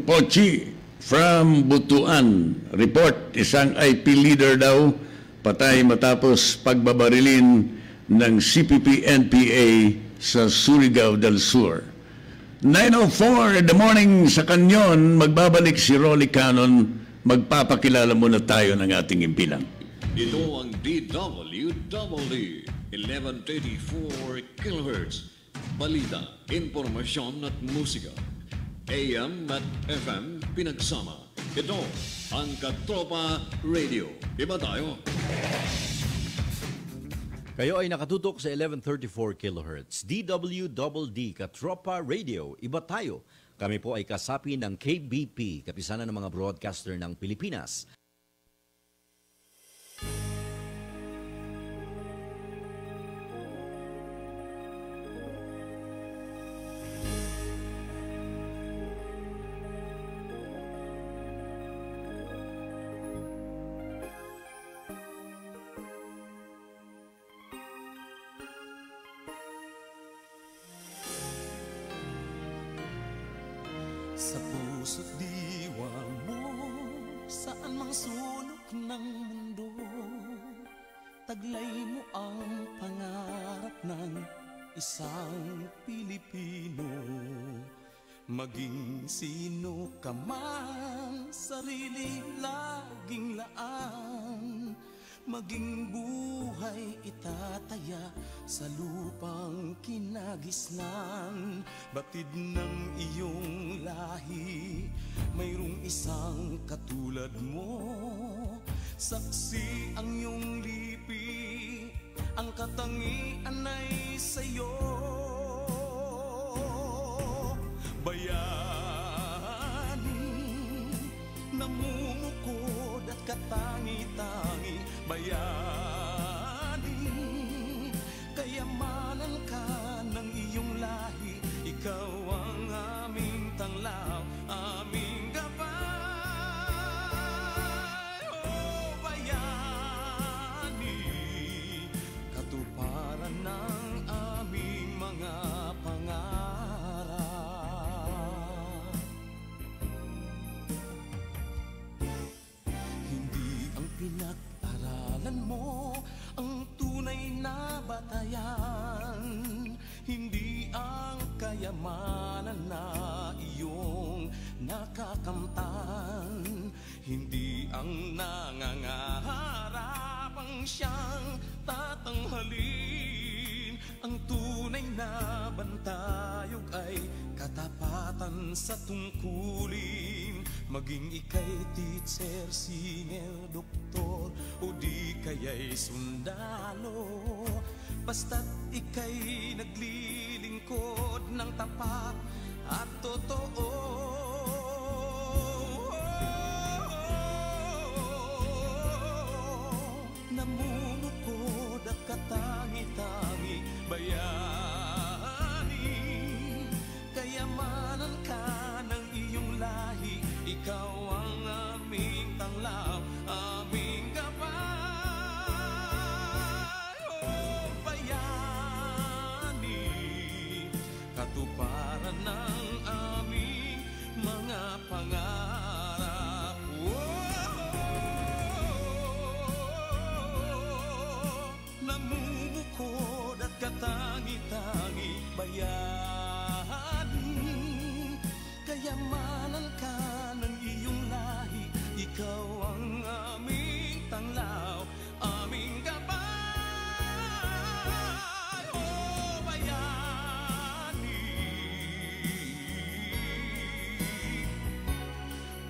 Pochi from Butuan. Report, isang IP leader daw patay matapos pagbabarilin ng CPP-NPA sa Surigao del Sur. 9:04 in the morning sa Kanyon, magbabalik si Rolly Canon. Magpapakilala muna tayo ng ating impilang. Ito ang DWDD 1134 kHz. Balita, impormasyon at musika. AM at FM pinagsama. Ito ang Katropa Radio. Iba tayo. Kayo ay nakatutok sa 1134 kHz. DWDD Katropa Radio. Iba tayo. Kami po ay kasapi ng KBP, kapisanan ng mga broadcaster ng Pilipinas. Sa puso't diwa mo, saan mang sulok ng mundo, taglay mo ang pangarap ng isang Pilipino. Maging sino ka man, sarili laging laan, maging buhay itataya sa lupang kinagisnan. Batid ng iyong lahi, mayroong isang katulad mo. Saksi ang iyong lipi, ang katangian ay sa'yo. Bayani, namumukod at katangi-tangi. Bayani, kayamanan ka ng iyong lahi. Ikaw ang aming tanglaw, aming gabay. Oh, bayani, katuparan ng aming mga pangarap. Hindi ang pinag-aralan mo ang tunay na batayan, hindi ang kayamanan na iyong nakakamtan, hindi ang nangangarap ang siyang ang halin. Ang tunay na bantayog ay katapatan sa tungkulin. Maging ika'y teacher, singer, doktor, o di kaya'y sundalo. Basta't ika'y naglilingkod ng tapat at totoo. Namumukod at katangi-tangi bayani. Kayamanan ka ng iyong lahi, ikaw ang aming tanglaw, aming gabay. Oh, bayani, katuparan ng aming mga pangarap. Namumukod at katangi-tangi bayani. Kayamanan ka ng iyong lahi, ikaw ang aming tanglaw, aming gabay. Oh, bayani.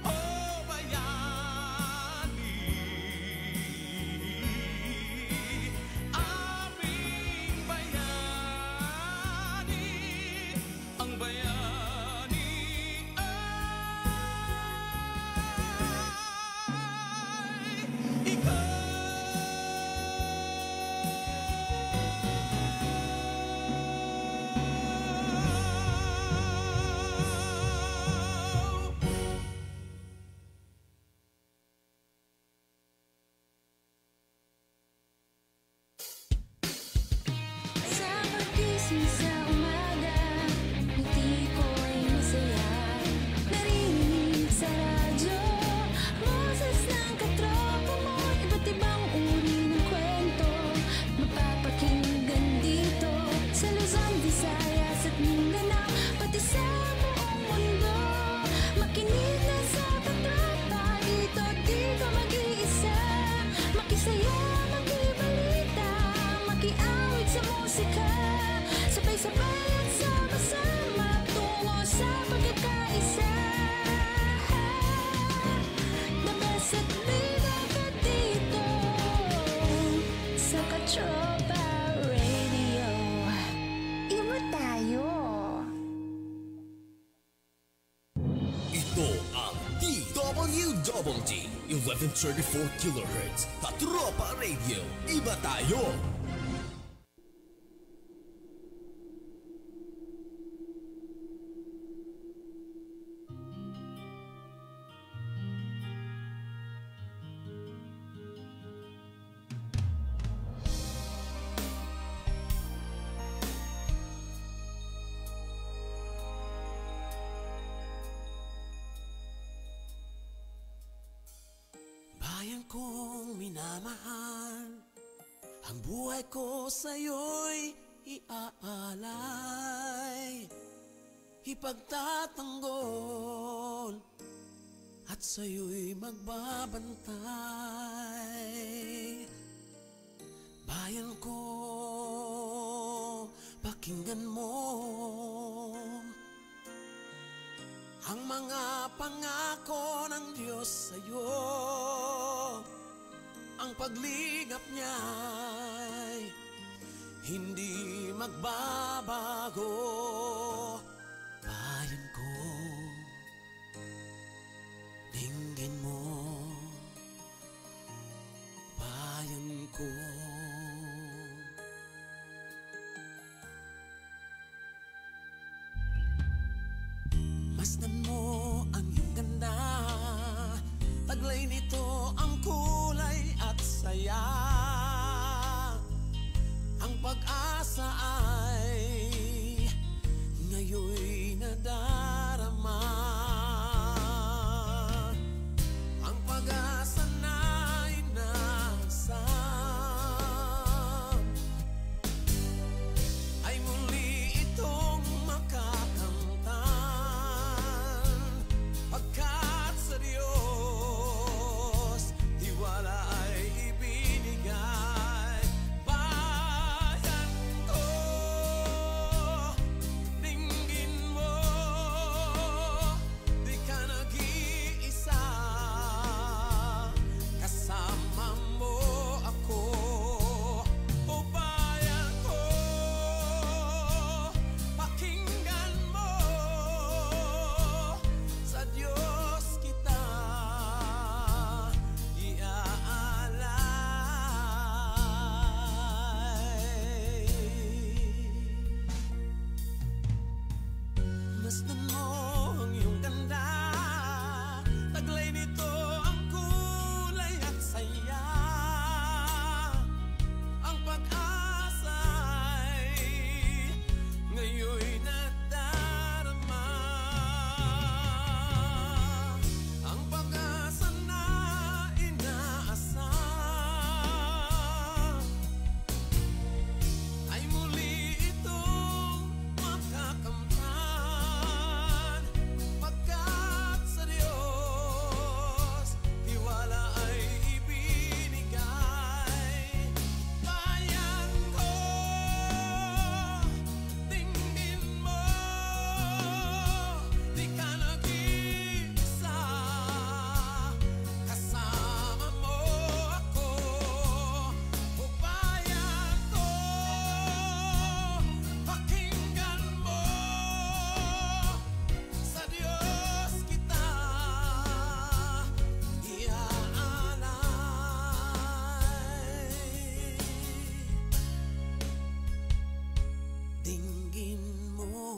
Oh, bayani. Aming bayani. Ang bayani. Sa pagkising sa umaga, ngiti ko'y masaya. Narinig sa radyo, boses ng katropa mo. Iba't ibang uri ng kwento, mapapakinggan dito. Sa Luzon, Visayas at Mindanao, pati sa buong mundo. Makinig na sa katropa, dito di ka mag-iisa. Makisaya, makibalita, makiawit sa musika. Sabay-sabay at sama-sama tungo sa pagkakaisa. The best at bida ka dito sa Katropa Radio. Iba tayo. Ito ang DWDD 1134 kHz Katropa Radio. Iba tayo. Bayan kong minamahal, ang buhay ko sa'yo'y iaalay, ipagtatanggol, at sa'yo'y magbabantay. Bayan ko, pakinggan mo ang mga pangako ng Diyos sa'yo. Ang pagligap niya'y hindi magbabago. Bayan ko, dinggin mo. Bayan ko, masdan mo ang iyong ganda, taglay nito ang kulay at saya. Ang pag-asa ay ngayoy nadarama. Ang pag-asa na'y nasa tingin mo,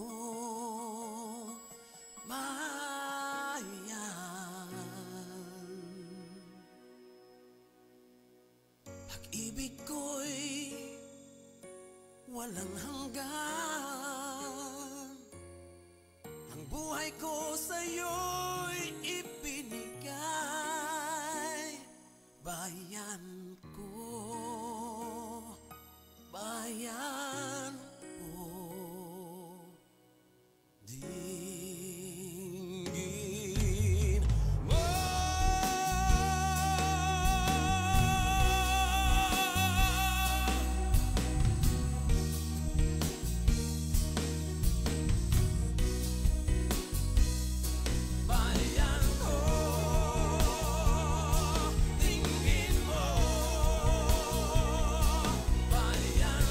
bayan? Pag-ibig ko'y walang hanggan, ang buhay ko sa'yo'y ibinigay. Bayan ko, bayan ko, dinggin mo. Bayan ko, dinggin mo. Bayan ko, dinggin mo. Bayan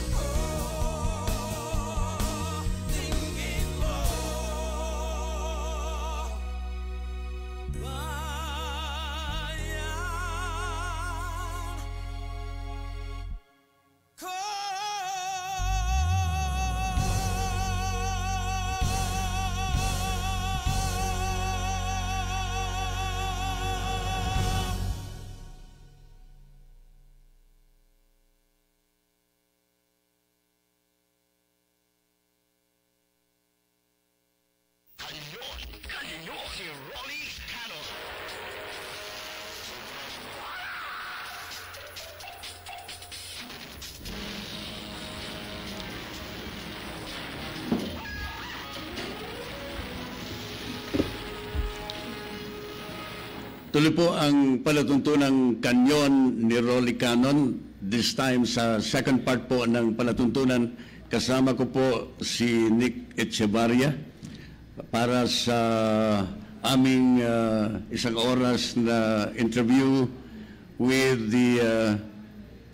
ko. Kanyon, kanyon, si Rolly Canon. Tuloy po ang palatuntunang Kanyon ni Rolly Canon. This time sa second part po ng palatuntunan, kasama ko po si Nick Echevarria para sa aming isang oras na interview with the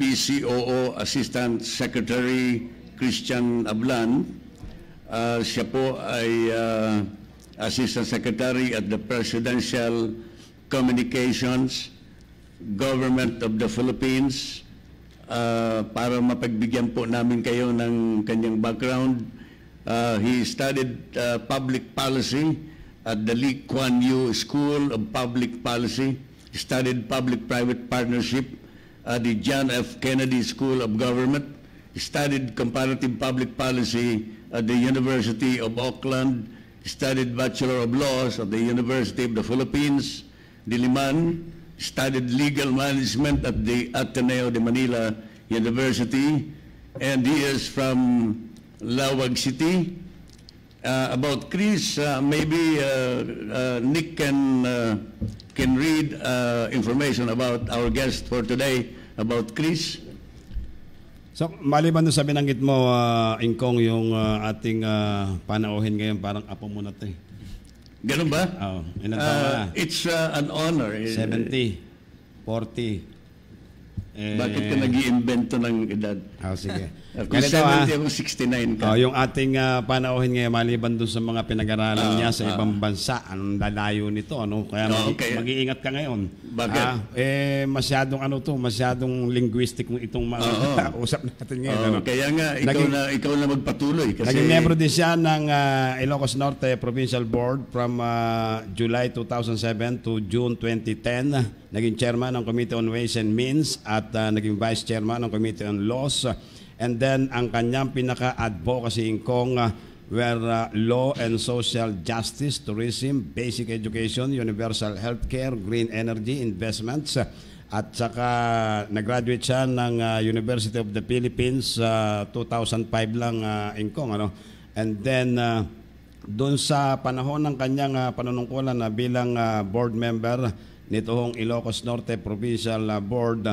PCOO Assistant Secretary Christian Ablan. Siya po ay Assistant Secretary at the Presidential Communications Government of the Philippines. Para mapagbigyan po namin kayo ng kanyang background, he studied public policy at the Lee Kuan Yew School of Public Policy. He studied public-private partnership at the John F. Kennedy School of Government. He studied comparative public policy at the University of Auckland. He studied Bachelor of Laws at the University of the Philippines, Diliman. Studied legal management at the Ateneo de Manila University, and he is from Lawag City. About Chris, maybe Nick can read information about our guest for today about Chris. So, maliban doon sa binanggit mo, Ingkong, yung ating panauhin ngayon, parang apo mo na ito eh. Ganun ba? Oo. Ilan taon ka na? It's an honor. 70, 40. Bakit ka nag-iimbento ng edad? Sige. Kung 70 ako, 69 ka. Yung ating panauhin ngayon, maliban doon sa mga pinag-aralan niya sa ibang bansa, anong lalayo nito? Ano? Kaya mag-iingat ka ngayon. Bakit? Masyadong linguistic itong usap natin ngayon. Ano? Kaya nga, ikaw na magpatuloy. Kasi naging membro din siya ng Ilocos Norte Provincial Board from July 2007 to June 2010. Naging chairman ng Committee on Ways and Means at naging vice chairman ng Committee on Laws. And then, ang kanyang pinaka-advocacy Ingkong were law and social justice, tourism, basic education, universal healthcare, green energy, investments. At saka nag-graduate siya ng University of the Philippines 2005 lang, Ingkong. Ano? And then, doon sa panahon ng kanyang panunungkulan na bilang board member nitong Ilocos Norte Provincial Board,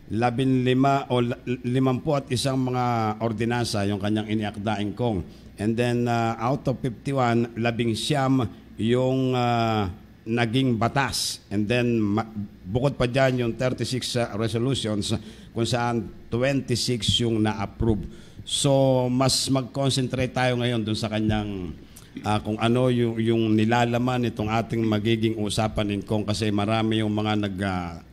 15 o 51 mga ordinansa yung kanyang iniakda, Ingkong. And then out of 51, 19 yung naging batas. And then bukod pa dyan yung 36 resolutions kung saan 26 yung na-approve. So mas mag-concentrate tayo ngayon dun sa kanyang kung ano yung nilalaman itong ating magiging usapan, Ingkong, kasi marami yung mga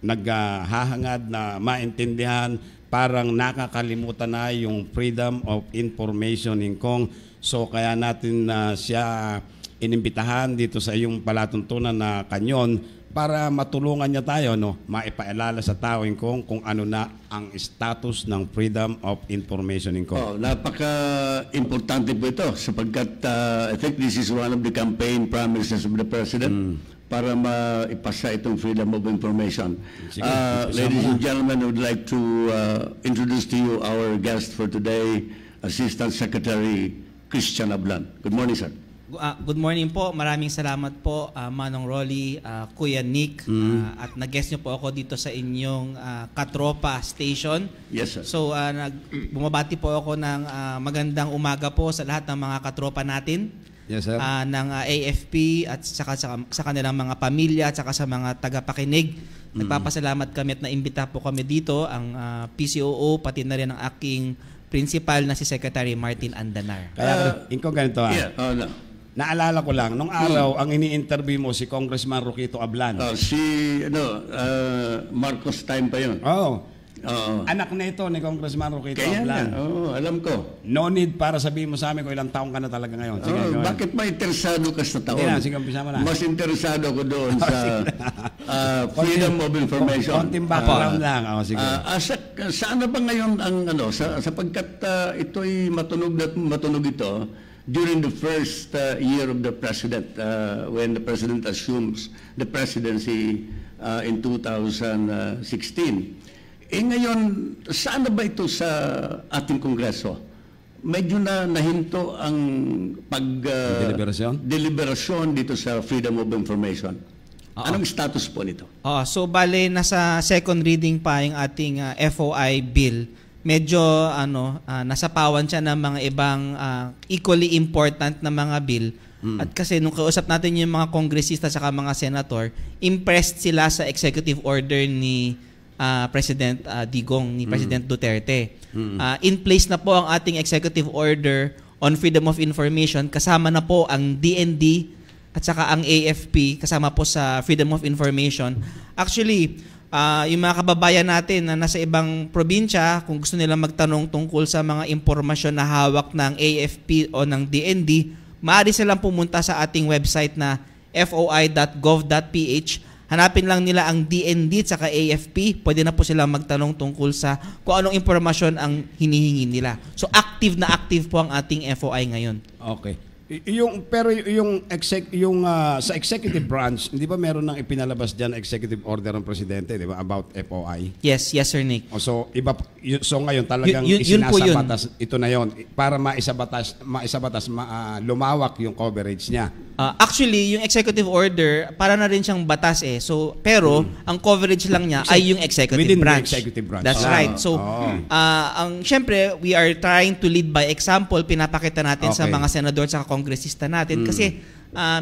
naghahangad na maintindihan, parang nakakalimutan na yung freedom of information, Ingkong. So kaya natin siya inimbitahan dito sa iyong palatuntunan na Kanyon para matulungan niya tayo, no, maipaalala sa tawin kung ano na ang status ng Freedom of Information in Court. Napaka-importante po ito sapagkat I think this is one of the campaign promises of the President para maipasa itong Freedom of Information. Sige, ladies and gentlemen, I would like to introduce to you our guest for today, Assistant Secretary Christian Ablan. Good morning, sir. Good morning po. Maraming salamat po, Manong Rolly, Kuya Nick, at nag-guest niyo po ako dito sa inyong Katropa station. Yes, sir. So, bumabati po ako ng magandang umaga po sa lahat ng mga katropa natin. Yes, sir. Ng AFP at sa kanilang mga pamilya at sa mga tagapakinig. Nagpapasalamat kami at naimbita po kami dito, ang PCOO, pati na rin ang aking principal na si Secretary Martin Andanar. Kaya, ganito No. Naalala ko lang, nung araw, ang ini-interview mo si Congressman Roquito Ablan. Marcos time pa yun. Anak na ito ni Congressman Roquito Ablan. Alam ko. No need para sabihin mo sa amin kung ilang taong ka na talaga ngayon. Sige, bakit ba interesado ka sa taon? Sige, umpisa mo na. Mas interesado ko doon sa Freedom of Information. Konting background lang. Sige. Saan na ba ngayon ang sapagkat ito'y matunog ito during the first year of the President, when the President assumes the presidency in 2016. Ngayon, saan na ba ito sa ating Kongreso? Medyo nahinto ang deliberasyon dito sa Freedom of Information. Anong status po nito? So, bale, nasa second reading pa yung ating FOI bill. Medyo nasapawan siya ng mga ibang equally important na mga bill. At kasi nung kausap natin yung mga kongresista at mga senator, impressed sila sa executive order ni President Digong, ni President Duterte. In place na po ang ating executive order on freedom of information, kasama na po ang DND at saka ang AFP, kasama po sa freedom of information. Actually, yung mga kababayan natin na nasa ibang probinsya, kung gusto nila magtanong tungkol sa mga impormasyon na hawak ng AFP o ng DND, maaari silang pumunta sa ating website na foi.gov.ph. Hanapin lang nila ang DND at saka AFP. Pwede na po silang magtanong tungkol sa kung anong impormasyon ang hinihingi nila. So active na active po ang ating FOI ngayon. Okay. Sa executive branch, hindi ba meron nang ipinalabas diyan executive order ng presidente, di ba, about FOI? Yes, Sir Nick. So ngayon talagang isinasabatas ito na yon para maisabatas lumawak yung coverage niya. Actually, yung executive order para na rin siyang batas So pero ang coverage lang niya ay yung executive branch. The executive branch. That's right. So syempre, we are trying to lead by example. Pinapakita natin sa mga senador at kongresista natin kasi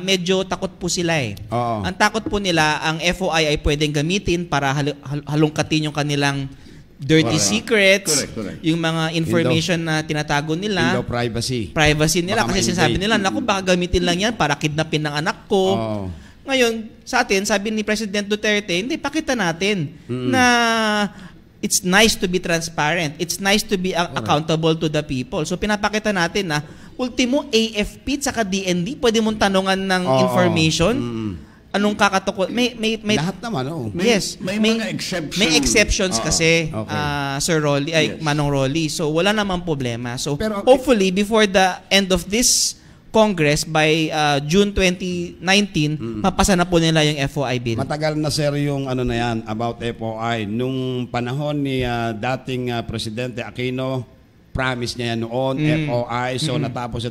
medyo takot po sila Ang takot po nila, ang FOI ay pwedeng gamitin para halungkatin yung kanilang dirty secrets, correct. yung mga information na tinatago nila. Privacy nila. Kasi sinasabi nila, naku, baka gamitin lang yan para kidnapin ng anak ko. Ngayon, sa atin, sabi ni President Duterte, hindi, pakita natin na it's nice to be transparent. It's nice to be accountable to the people. So, pinapakita natin na ultimo AFP at saka DND, pwede mong tanungan ng information. Anong kakatukol? May lahat naman, may mga exceptions. May exceptions kasi, Sir Rolly, Manong Rolly. So, wala namang problema. So, hopefully, before the end of this Congress, by June 2019, mapasa na po nila yung FOI bill. Matagal na, sir, yung na yan, about FOI. Nung panahon ni dating Presidente Aquino, promise niya yan noon, FOI. So, natapos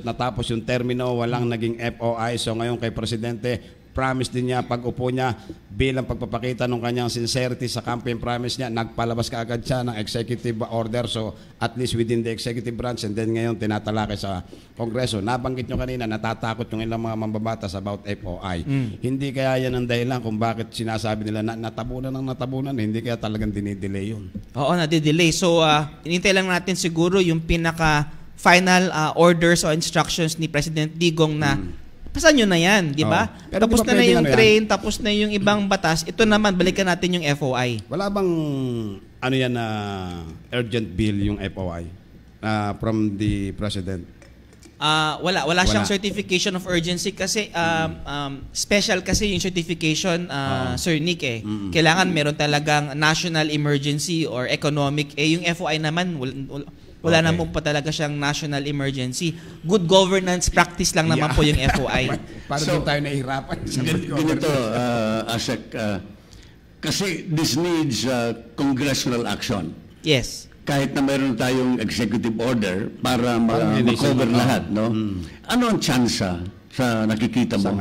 yung termino, walang naging FOI. So, ngayon kay Presidente, promise din niya pag upo niya bilang pagpapakita ng kanyang sincerity sa campaign promise niya, nagpalabas kaagad siya ng executive order. So at least within the executive branch, and then ngayon tinatalakay sa Kongreso. Nabanggit nyo kanina, natatakot yung ilang mga mambabatas about FOI. Hindi kaya yan ang dahilan kung bakit sinasabi nila na natabunan, hindi kaya talagang dinidelay yun? Oo, nadidelay. So inintay lang natin siguro yung pinaka final orders o instructions ni President Digong na pasan nyo na yan, di ba? Tapos na yung train, tapos na yung ibang batas. Ito naman, balikan natin yung FOI. Wala bang yan na urgent bill yung FOI from the President? Wala siyang certification of urgency kasi special kasi yung certification, Sir Nick eh. Kailangan meron talagang national emergency or economic. Yung FOI naman, wala naman pa talaga siyang national emergency. Good governance practice lang naman po yung FOI. Para doon tayo nahihirapan. Ganito, Asek, kasi this needs congressional action. Yes. Kahit na mayroon tayong executive order para ma-cover lahat, no? Ano ang tsansa sa nakikita mo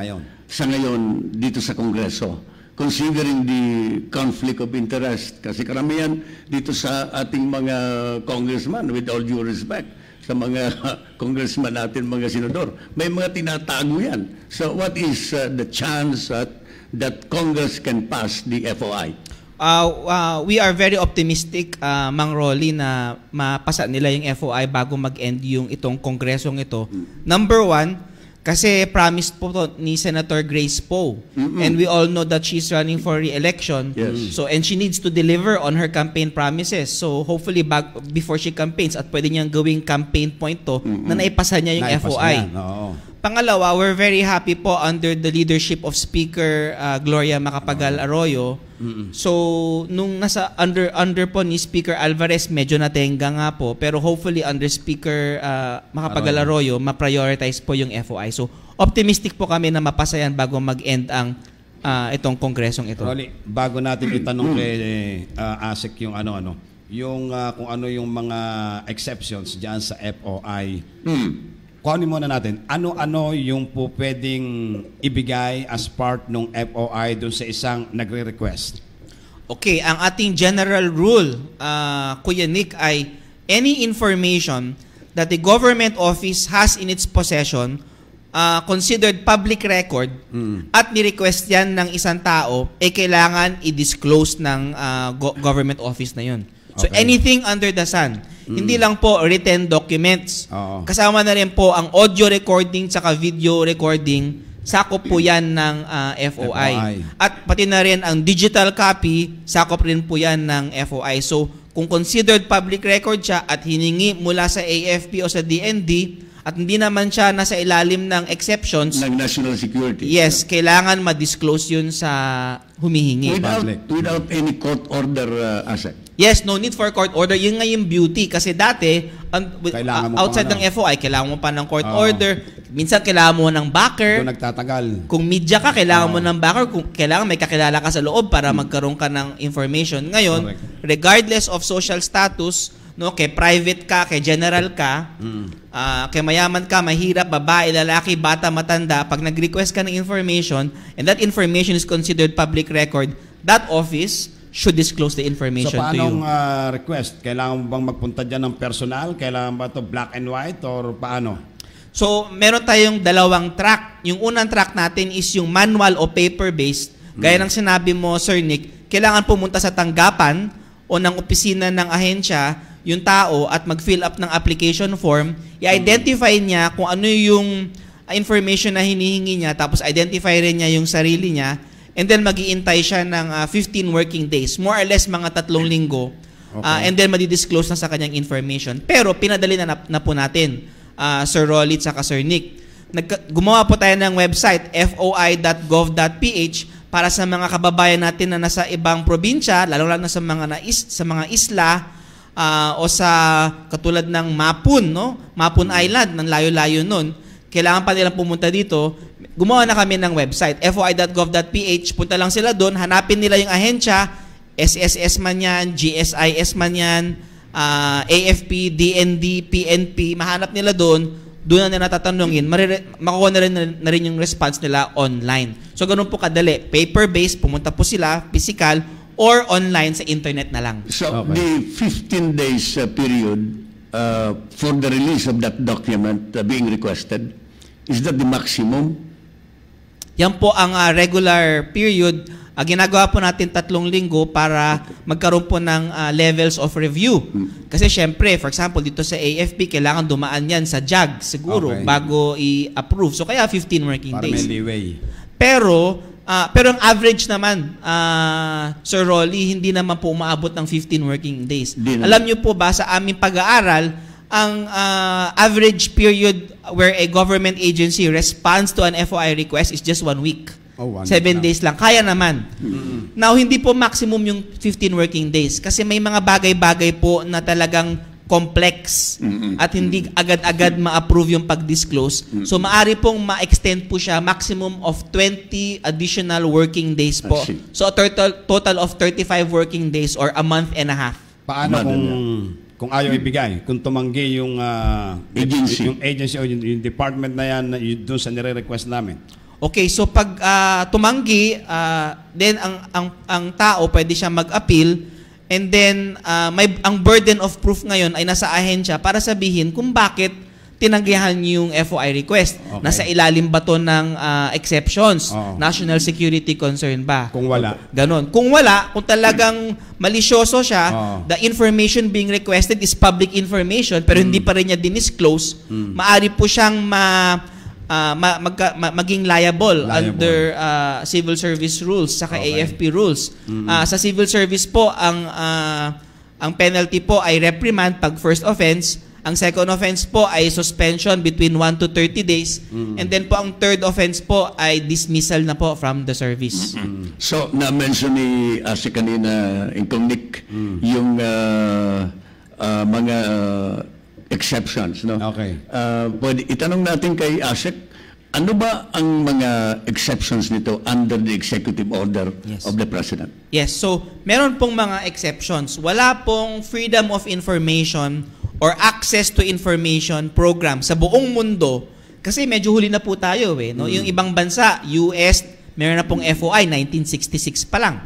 sa ngayon dito sa Kongreso? Considering the conflict of interest, kasi karamihan dito sa ating mga congressman, with all due respect, sa mga congressman natin, mga senador, may mga tinatago yan. So what is the chance that Congress can pass the FOI? We are very optimistic, Mang Rolly, na mapasa nila yung FOI bago mag-end yung itong kongresong ito. Number one, kasi promised po to ni Senator Grace Poe. And we all know that she's running for re-election. Yes. So, and she needs to deliver on her campaign promises. So hopefully before she campaigns at pwede niyang gawing campaign point to na naipasa niya yung FOI. Pangalawa, we're very happy po under the leadership of Speaker Gloria Macapagal Arroyo. So, nung nasa under po ni Speaker Alvarez, medyo natenga nga po. Pero hopefully under Speaker Macapagal Arroyo, ma-prioritize po yung FOI. So, optimistic po kami na mapasa yan bago mag-end ang itong kongresong ito. Rolly, bago natin itanong kay Asek yung yung kung ano yung mga exceptions diyan sa FOI. Kuhanin muna natin, ano-ano yung po pwedeng ibigay as part ng FOI dun sa isang nagre-request? Okay, ang ating general rule, Kuya Nick, ay any information that the government office has in its possession considered public record at ni-request yan ng isang tao, kailangan i-disclose ng government office na yun. So anything under the sun. Hindi lang po written documents. Kasama na rin po ang audio recording tsaka video recording. Sakop po yan ng FOI. At pati na rin ang digital copy, sakop rin po yan ng FOI. So kung considered public record siya at hiningi mula sa AFP o sa DND at hindi naman siya nasa ilalim ng exceptions ng national security. Yes, kailangan ma-disclose yun sa humihingi. Without any court order, Asek? Yes, no need for court order. Yun nga yung beauty. Kasi dati, outside ng FOI, kailangan mo pa ng court order. Minsan, kailangan mo ng backer. Doon nagtatagal. Kung media ka, kailangan mo ng backer. Kung kailangan may kakilala ka sa loob para magkaroon ka ng information. Ngayon, regardless of social status, no, kay private ka, kay general ka, kay mayaman ka, mahirap, babae, lalaki, bata, matanda, pag nag-request ka ng information, and that information is considered public record, that office should disclose the information to you. So, paanong request? Kailangan bang magpunta dyan ng personal? Kailangan ba ito black and white or paano? So, meron tayong dalawang track. Yung unang track natin is yung manual o paper-based. Gaya ng sinabi mo, Sir Nick, kailangan pumunta sa tanggapan o ng opisina ng ahensya yung tao at mag-fill up ng application form. I-identify niya kung ano yung information na hinihingi niya, tapos identify rin niya yung sarili niya. And then mag-iintay siya ng 15 working days. More or less mga 3 linggo. And then madi-disclose na sa kanyang information. Pero pinadali na po natin, Sir Rolly at saka Sir Nick. Gumawa po tayo ng website, foi.gov.ph, para sa mga kababayan natin na nasa ibang probinsya, lalo na sa mga isla, o sa katulad ng Mapun, no? Mapun Island, ng layo-layo nun. Kailangan pa nilang pumunta dito. Gumawa na kami ng website, foi.gov.ph. Punta lang sila doon, hanapin nila yung ahensya, SSS man yan, GSIS man yan, AFP, DND, PNP, mahanap nila doon na nila tatanungin, makukuha na rin yung response nila online. So, ganun po kadali. Paper-based, pumunta po sila, physical, or online sa internet na lang. So, the 15 days period for the release of that document being requested, is that the maximum? Yan po ang regular period. Ginagawa po natin 3 linggo para magkaroon po ng levels of review. Kasi syempre, for example, dito sa AFP, kailangan dumaan yan sa JAG siguro bago i-approve. So kaya 15 working para days. May leeway. Pero ang average naman, Sir Rolly, hindi naman po umaabot ng 15 working days. Alam niyo po ba, sa aming pag-aaral, ang average period where a government agency responds to an FOI request is just 1 week. 7 days lang. Kaya naman. Now, hindi po maximum yung 15 working days kasi may mga bagay-bagay po na talagang complex at hindi agad-agad ma-approve yung pag-disclose. So, maari pong ma-extend po siya maximum of 20 additional working days po. So, a total of 35 working days or a month and a half. Paano kung ayaw ibigay? Kung tumanggi yung agency o yung department na yan doon sa nire-request namin? Okay, so pag tumanggi, then ang tao pwede siya mag-appeal. And then, ang burden of proof ngayon ay nasa ahensya para sabihin kung bakit tinanggihan yung FOI request. Okay. Nasa ilalim ba to ng exceptions? National security concern ba? Kung wala. Ganon. Kung wala, kung talagang malisyoso siya, the information being requested is public information pero hindi pa rin niya dinisclose, maari po siyang maging liable under civil service rules saka AFP rules. Sa civil service po ang penalty po ay reprimand pag first offense, ang second offense po ay suspension between 1 to 30 days and then po ang third offense po ay dismissal na po from the service. So na-mention ni Ase kanina Incong Nick yung mga exceptions, no? Okay. Pwede itanong natin kay Asek, ano ba ang mga exceptions nito under the executive order of the President? Yes, so meron pong mga exceptions. Wala pong freedom of information or access to information program sa buong mundo kasi medyo huli na po tayo no? Yung ibang bansa, US, meron na pong FOI 1966 pa lang.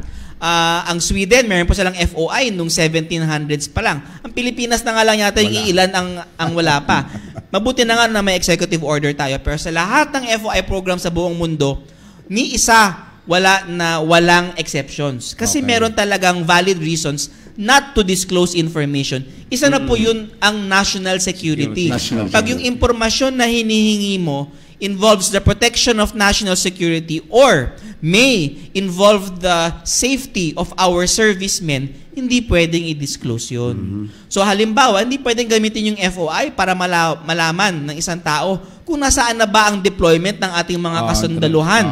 Ang Sweden, meron po silang FOI nung 1700s pa lang. Ang Pilipinas na nga lang yata yung ilan ang wala pa. Mabuti na nga na may executive order tayo. Pero sa lahat ng FOI program sa buong mundo, ni isa walang exceptions. Kasi meron talagang valid reasons not to disclose information. Isa na po yun ang national security. Pag yung impormasyon na hinihingi mo involves the protection of national security or may involve the safety of our servicemen, hindi pwedeng i-disclose yun. So halimbawa, hindi pwedeng gamitin yung FOI para malaman ng isang tao kung nasaan na ba ang deployment ng ating mga kasundaluhan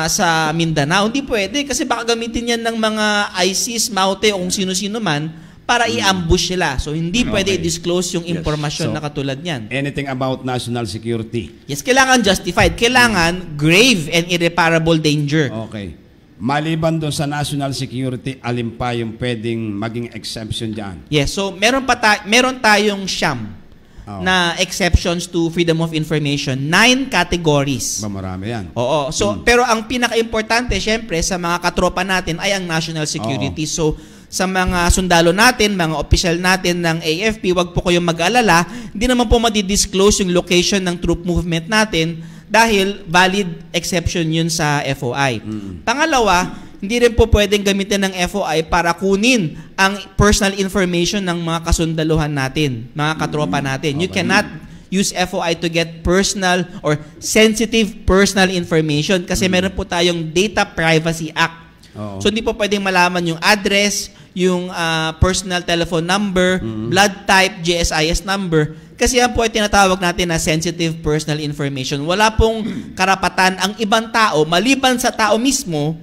sa Mindanao. Hindi pwede kasi baka gamitin yan ng mga ISIS, Maute o kung sino-sino man para i-ambush sila. So, hindi pwede i-disclose yung impormasyon na katulad niyan. Anything about national security? Yes, kailangan justified. Kailangan grave and irreparable danger. Okay. Maliban doon sa national security, alin pa yung pwedeng maging exception dyan? Yes, so meron tayong siyam na exceptions to freedom of information. 9 categories. Marami yan. Oo. So, pero ang pinaka-importante, syempre, sa mga katropa natin ay ang national security. So, sa mga sundalo natin, mga opisyal natin ng AFP, wag po kayong mag-alala. Hindi naman po madi-disclose yung location ng troop movement natin dahil valid exception yun sa FOI. Pangalawa, hindi rin po pwedeng gamitin ng FOI para kunin ang personal information ng mga kasundaluhan natin, mga katropa natin. You cannot use FOI to get personal or sensitive personal information kasi meron po tayong Data Privacy Act. So hindi po pwedeng malaman yung address, yung personal telephone number, blood type, GSIS number. Kasi yan po ay tinatawag natin na sensitive personal information. Wala pong karapatan ang ibang tao, maliban sa tao mismo,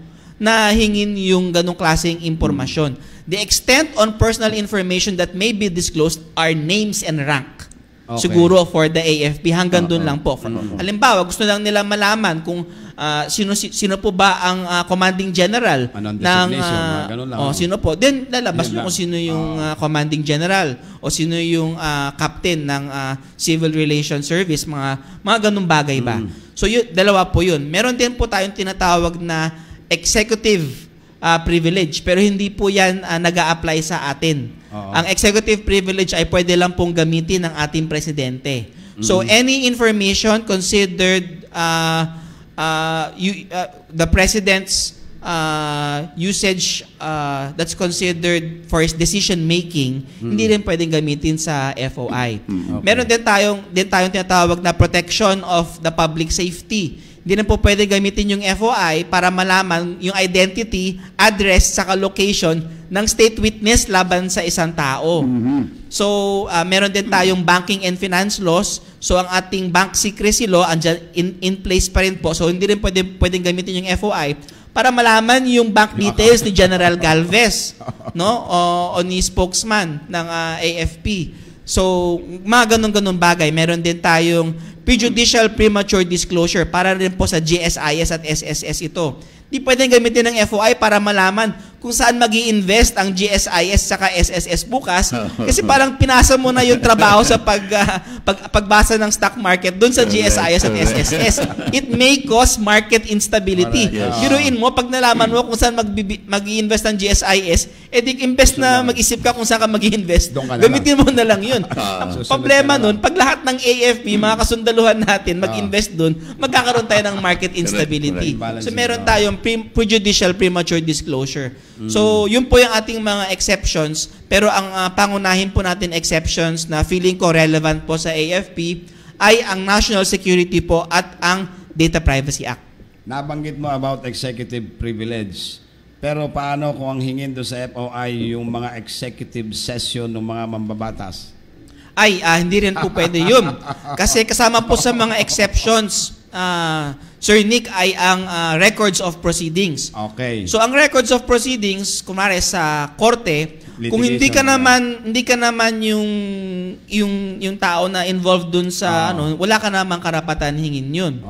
na hingin yung ganong klaseng impormasyon. The extent on personal information that may be disclosed are names and rank. Siguro for the AFP, hanggang doon lang po. Halimbawa, gusto lang nila malaman kung sino po ba ang commanding general ng sino po. Then lalabas mo kung sino yung commanding general o sino yung captain ng civil relations service, mga ganung bagay ba. So dalawa po yun. Meron din po tayong tinatawag na executive privilege, pero hindi po yan nag-a-apply sa atin. Ang executive privilege ay pwede lang pong gamitin ng ating presidente. So any information considered the president's usage that's considered for his decision making, hindi rin pwedeng gamitin sa FOI. Meron din tayong tinatawag na protection of the public safety. hindi na po pwede gamitin yung FOI para malaman yung identity, address, saka location ng state witness laban sa isang tao. So, meron din tayong banking and finance laws. So, ang ating bank secrecy law andyan in place pa rin po. So, hindi rin pwedeng gamitin yung FOI para malaman yung bank details ni General Galvez, no? O ni spokesman ng AFP. So, mga ganun-ganun bagay. Meron din tayong prejudicial premature disclosure para rin po sa GSIS at SSS ito. Di pwedeng gamitin ng FOI para malaman kung saan mag-i-invest ang GSIS saka SSS bukas kasi parang pinasa mo na yung trabaho sa pagbasa ng stock market doon sa GSIS at SSS. It may cause market instability. Biruin mo, pag nalaman mo kung saan mag-i-invest ang GSIS, invest na mag-isip ka kung saan ka mag-i-invest. Gamitin mo na lang yun. Ang problema nun, pag lahat ng AFP, mga kasundaluhan natin, mag-invest doon, magkakaroon tayo ng market instability. So meron tayong prejudicial premature disclosure. So, yun po yung ating mga exceptions. Pero ang pangunahin po natin exceptions na feeling ko relevant po sa AFP ay ang national security po at ang Data Privacy Act. Nabanggit mo about executive privilege. Pero paano kung ang hingin doon sa FOI yung mga executive session ng mga mambabatas? Hindi rin po pwede yun. Kasi kasama po sa mga exceptions, Sir Nick, ay ang records of proceedings. Okay. So ang records of proceedings, kunwari sa korte, kung hindi ka naman yung tao na involved dun sa wala ka naman karapatan hingin yun.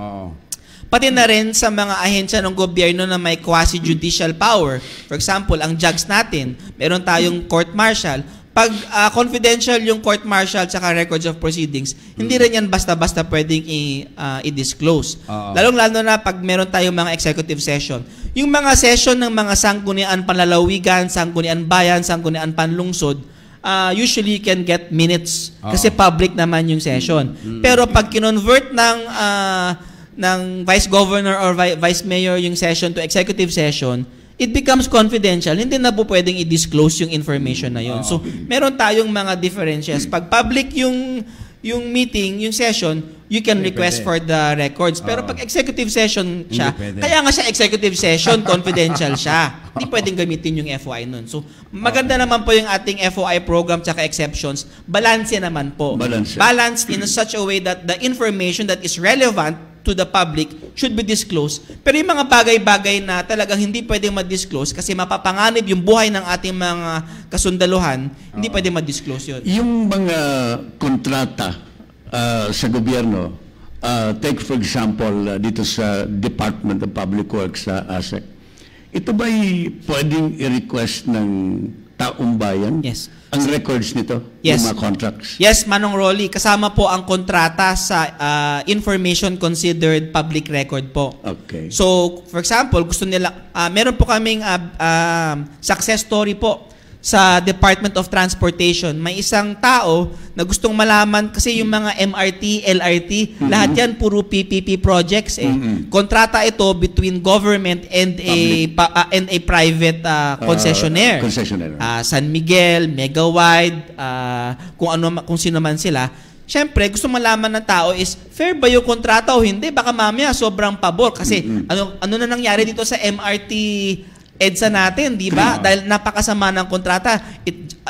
Pati na rin sa mga ahensya ng gobyerno na may quasi-judicial power. For example, ang judge natin, meron tayong court martial. Pag confidential yung court martial at records of proceedings, hindi rin yan basta-basta pwedeng i-disclose. Lalong-lalo na pag meron tayong mga executive session. Yung mga session ng mga sanggunian panlalawigan, sanggunian bayan, sanggunian panlungsod, usually you can get minutes kasi public naman yung session. Pero pag kinonvert ng vice governor or vice mayor yung session to executive session, it becomes confidential. Hindi na po pwedeng i-disclose yung information na yun. So, meron tayong mga differences. Pag public yung meeting, yung session, you can request for the records. Pero pag executive session siya, kaya nga siya executive session, confidential siya. Hindi pwedeng gamitin yung FOI nun. So, maganda naman po yung ating FOI program tsaka exceptions. Balance naman po. Balanced in such a way that the information that is relevant to the public should be disclosed. Pero yung mga bagay-bagay na talagang hindi pwedeng ma-disclose kasi mapapanganib yung buhay ng ating mga kasundaluhan, hindi pwedeng ma-disclose yun. Yung mga kontrata sa gobyerno, take for example, dito sa Department of Public Works sa ASEC, ito ba'y pwedeng i-request ng taong bayan? Yes. Ang records nito? Yes. Yung mga contracts? Yes, Manong Rolly. Kasama po ang kontrata sa information considered public record po. Okay. So, for example, gusto nila, meron po kaming success story po sa Department of Transportation. May isang tao na gustong malaman kasi yung mga MRT, LRT, lahat yan puro PPP projects eh. Kontrata ito between government and a private concessionaire. San Miguel, Megawide, kung sino man sila. Siyempre, gusto malaman ng tao is fair ba yung kontrata o hindi? Baka mamaya sobrang pabor kasi ano na nangyari dito sa MRT EDSA natin, di ba? Dahil napakasama ng kontrata.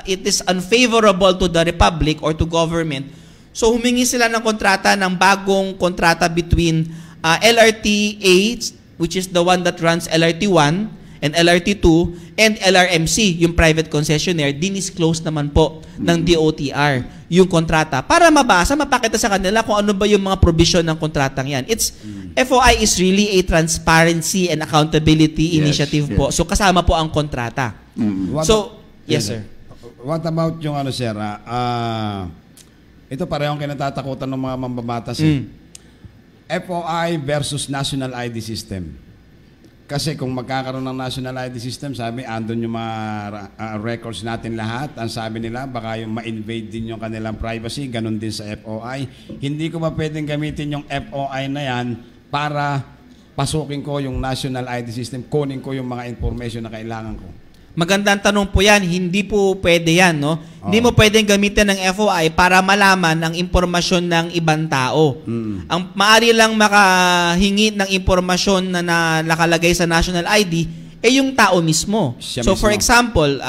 It is unfavorable to the republic or to government. So humingi sila ng kontrata, ng bagong kontrata between LRT 8, which is the one that runs LRT 1 and LRT 2, and LRMC, yung private concessionaire, dinisclose naman po ng DOTR yung kontrata para mabasa, mapakita sa kanila kung ano ba yung mga provision ng kontratang yan. FOI is really a transparency and accountability initiative po. So kasama po ang kontrata. Yes sir. What about yung sir? Ito parehong kinatatakutan ng mga mambabatas. FOI versus National ID System. Kasi kung magkakaroon ng National ID System, sabi, andun yung mga records natin lahat. Ang sabi nila, baka yung ma-invade din yung kanilang privacy, ganun din sa FOI. Hindi ko ba pwedeng gamitin yung FOI na yan para pasukin ko yung National ID System, kunin ko yung mga information na kailangan ko? Magandang tanong po yan. Hindi po pwede yan, no? Hindi mo pwedeng gamitin ng FOI para malaman ang impormasyon ng ibang tao. Ang maaari lang makahingi ng impormasyon na nakalagay sa national ID yung tao mismo. So for example,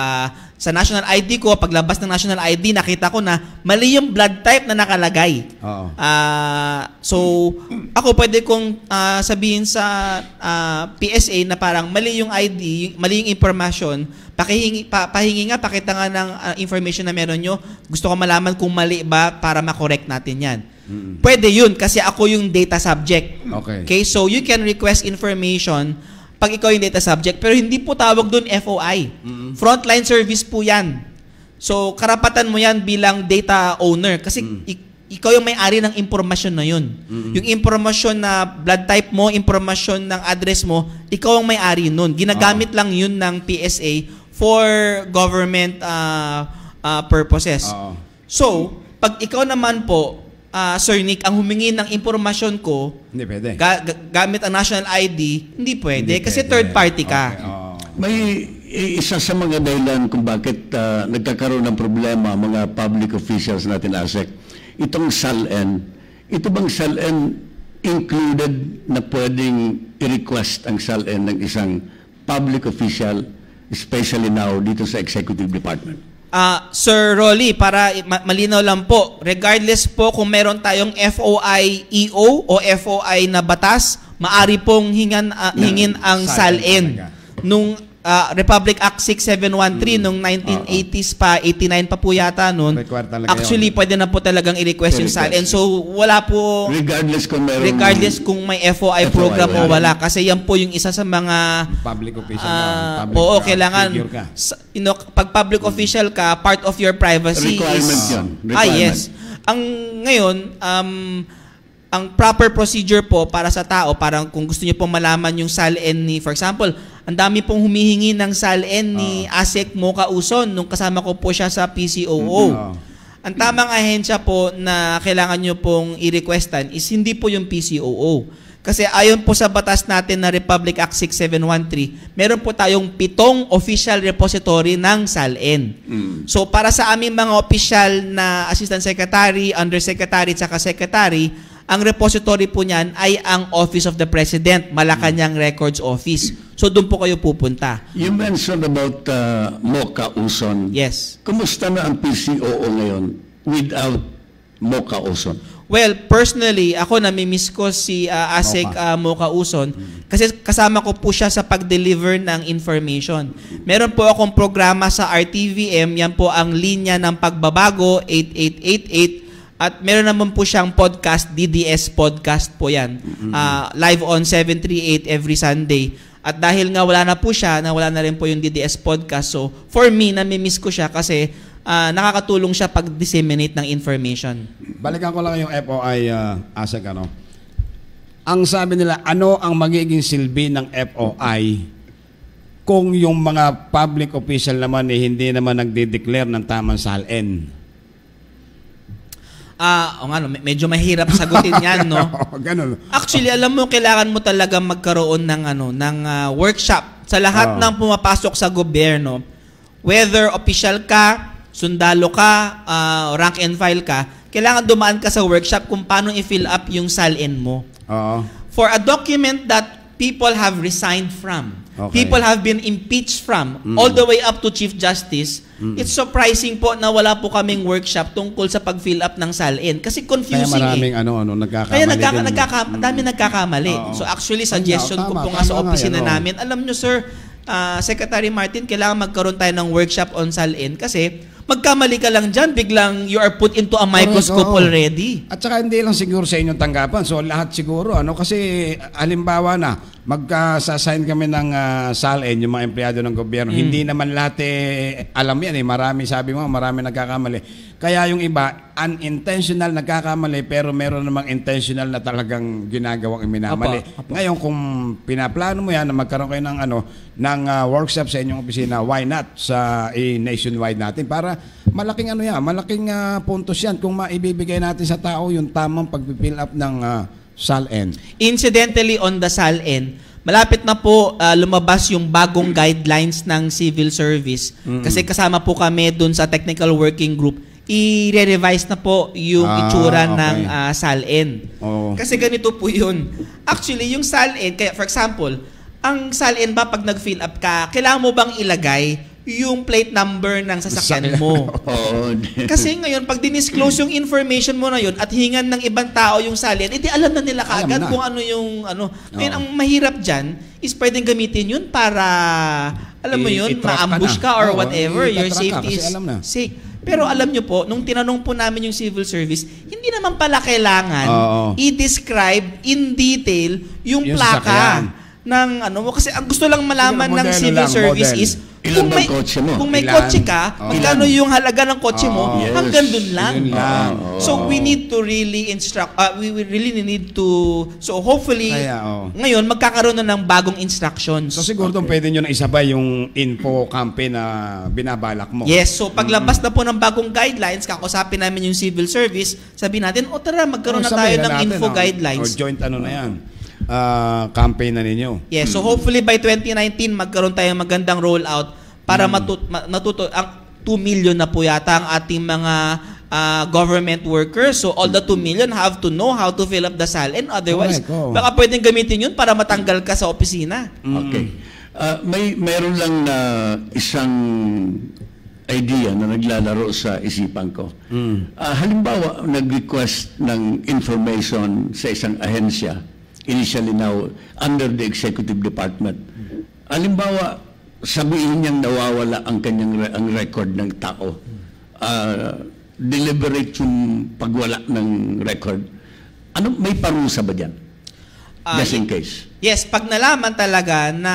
sa national ID ko, paglabas ng national ID, nakita ko na mali yung blood type na nakalagay. So, ako pwede kong sabihin sa PSA na parang mali yung ID, mali yung information, pahingi nga, pakita nga ng information na meron nyo. Gusto ko malaman kung mali ba para makorek natin yan. Pwede yun kasi ako yung data subject. Okay, so you can request information pag ikaw yung data subject, pero hindi po tawag doon FOI. Frontline service po yan. So, karapatan mo yan bilang data owner kasi ikaw yung may-ari ng impormasyon na yun. Yung impormasyon na blood type mo, impormasyon ng address mo, ikaw ang may-ari nun. Ginagamit lang yun ng PSA for government purposes. So, pag ikaw naman po, Sir Nick, ang humingi ng impormasyon ko, hindi pwede. Gamit ang national ID, hindi pwede kasi third party ka. May isa sa mga dahilan kung bakit nagkakaroon ng problema mga public officials natin, ASEC, itong SALN. Ito bang SALN included na pwedeng i-request ang SALN ng isang public official, especially now dito sa Executive Department? Sir Rolly, para malinaw lang po, regardless po kung meron tayong FOI EO o FOI na batas, maari pong hingin ang SALN. Nung Republic Act 6713 nung 1980s pa, 89 pa po yata noon. Actually, pwede na po talagang i-request yung SALN. So, wala po, regardless kung may FOI program o wala. Kasi yan po yung isa sa mga public official oo, kailangan pag public official ka, part of your privacy requirement is yun. yes. Ngayon, ang proper procedure po para sa tao, parang kung gusto niyo pong malaman yung SALN ni, for example, ang dami pong humihingi ng SALN ni ASEC Mocha Uson nung kasama ko po siya sa PCOO. Ang tamang ahensya po na kailangan nyo pong i-requestan is hindi po yung PCOO. Kasi ayon po sa batas natin na Republic Act 6713, meron po tayong 7 official repository ng SALN. So para sa aming mga official na assistant secretary, undersecretary, at saka secretary, ang repository po niyan ay ang Office of the President, Malacanang Records Office. So doon po kayo pupunta. You mentioned about Mocha Uson. Yes. Kumusta na ang PCOO ngayon without Mocha Uson? Well, personally, ako namimiss ko si ASEC Mocha Uson kasi kasama ko po siya sa pag-deliver ng information. Meron po akong programa sa RTVM, yan po ang linya ng pagbabago 8888. At meron naman po siyang podcast, DDS podcast po yan. Live on 738 every Sunday. At dahil nga wala na po siya, wala na rin po yung DDS podcast. So, for me, namimiss ko siya kasi nakakatulong siya pag-disseminate ng information. Balikan ko lang yung FOI, ASEC, ano? Ang sabi nila, ano ang magiging silbi ng FOI kung yung mga public official naman hindi naman nagde-declare ng tamang SALN? Medyo mahirap sagutin yan, no? Ganun. Actually, alam mo, kailangan mo talaga magkaroon ng workshop sa lahat ng pumapasok sa gobyerno. Whether official ka, sundalo ka, rank and file ka, kailangan dumaan ka sa workshop kung paano i-fill up yung SALN mo. For a document that people have resigned from, people have been impeached from, all the way up to Chief Justice, it's surprising po na wala po kaming workshop tungkol sa pag-fill up ng SALN. Kasi confusing. Kaya maraming nagkakamali. Kaya dami nagkakamali. So actually, suggestion ko po nga sa opisina namin, alam nyo sir, Secretary Martin, kailangan magkaroon tayo ng workshop on SALN kasi magkamali ka lang dyan, biglang you are put into a microscope already. At saka hindi lang siguro sa inyong tanggapan. So lahat siguro, kasi halimbawa na, magka-assign kami ng SALN, yung mga empleyado ng gobyerno. Hindi naman lahat alam yan Marami, sabi mo, marami nagkakamali. Kaya yung iba, unintentional nagkakamali, pero meron namang intentional na talagang ginagawang minamali. Ngayon, kung pinaplano mo yan na magkaroon kayo ng workshop sa inyong opisina, why not sa nationwide natin? Para malaking malaking puntos yan kung maibibigay natin sa tao yung tamang pag-fill up ng SALN. Incidentally, on the SALN, malapit na po lumabas yung bagong guidelines ng civil service. Kasi kasama po kami dun sa technical working group. I-revise na po yung itsura ng SALN. Kasi ganito po yun. Actually, yung SALN, kaya for example, ang SALN ba pag nag-fill up ka, kailangan mo bang ilagay yung plate number ng sasakyan mo? Kasi ngayon, pag dinisclose yung information mo na yun at hingan ng ibang tao yung SALN, edi alam na nila kaagad kung ano yung ano. Ngayon, ang mahirap dyan is pwedeng gamitin yun para, alam mo yun, ma-ambush ka or whatever. Your safety is safe. Pero alam nyo po, nung tinanong po namin yung civil service, hindi naman pala kailangan i-describe in detail yung plaka ng ano mo. Kasi ang gusto lang malaman ng civil service is kung may kotse ka, magkano yung halaga ng kotse mo, hanggang dun lang. So we need to really instruct, we really need to, so hopefully, ngayon magkakaroon na ng bagong instructions. So siguro pwede nyo na isabay yung info campaign na binabalak mo. Yes, so paglabas na po ng bagong guidelines, kakusapin namin yung civil service, sabihin natin, tara, magkaroon na tayo ng info guidelines. O joint ano na yan. Campaign na ninyo. Yes, so hopefully by 2019 magkaroon tayong magandang rollout para matuto ang 2 million na po yata ang ating mga government workers. So all the 2 million have to know how to fill up the SALN. Otherwise, baka pwedeng gamitin yun para matanggal ka sa opisina. Okay. Meron lang na isang idea na naglalaro sa isipan ko. Halimbawa, nag-request ng information sa isang ahensya, initially now under the executive department. Halimbawa, sabihin niyang nawawala ang kanyang ang record ng tao. Deliberate yung pagwala ng record. Ano, may parusa ba diyan? Just in case. Yes, pag nalaman talaga na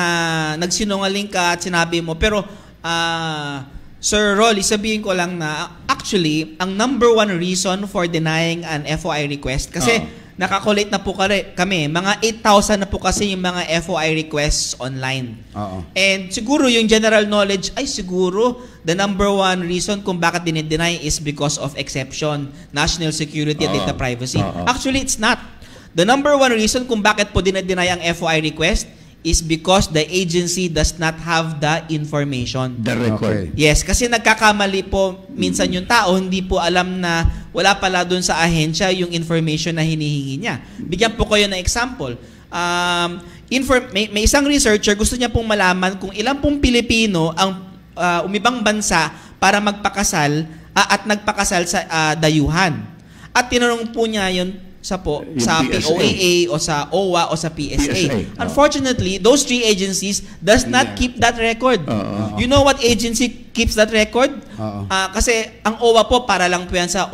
nagsinungaling ka at sinabi mo, pero Sir Rolly, sabihin ko lang na actually, ang number one reason for denying an FOI request, kasi nakakolate na po kami. Mga 8,000 na po kasi yung mga FOI requests online. And siguro yung general knowledge, ay siguro the number one reason kung bakit dinideny is because of exception, national security at data privacy. Actually, it's not. The number one reason kung bakit po dinideny ang FOI request is because the agency does not have the information. The record. Yes, kasi nagkakamali po minsan yung tao, hindi po alam na wala pala dun sa ahensya yung information na hinihingi niya. Bigyan po kayo ng example. May isang researcher, gusto niya pong malaman kung ilang pong Pilipino ang umibang bansa para magpakasal at nagpakasal sa dayuhan. At tinanong po niya yun sa POAA o sa OWA o sa PSA. Unfortunately, those three agencies does not keep that record. You know what agency keeps that record? Kasi ang OWA po para lang po yan sa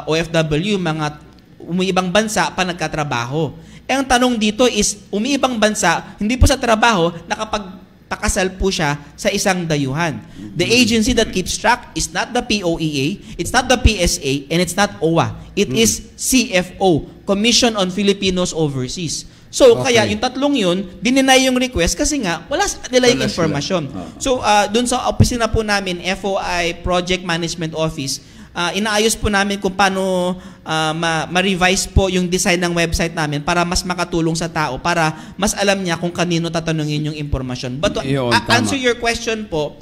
OFW, mga umiibang bansa pa nagkatrabaho. Ang tanong dito is, umiibang bansa, hindi po sa trabaho, nakapagpakasal po siya sa isang dayuhan. The agency that keeps track is not the POEA, it's not the PSA, and it's not OWA. It is CFO, Commission on Filipinos Overseas. So, kaya yung tatlong yun, dininay yung request kasi nga, wala sa kanila yung informasyon. So, dun sa opisina po namin, FOI Project Management Office, inaayos po namin kung paano ma-revise po yung design ng website namin para mas makatulong sa tao, para mas alam niya kung kanino tatanungin yung informasyon. But to answer your question po,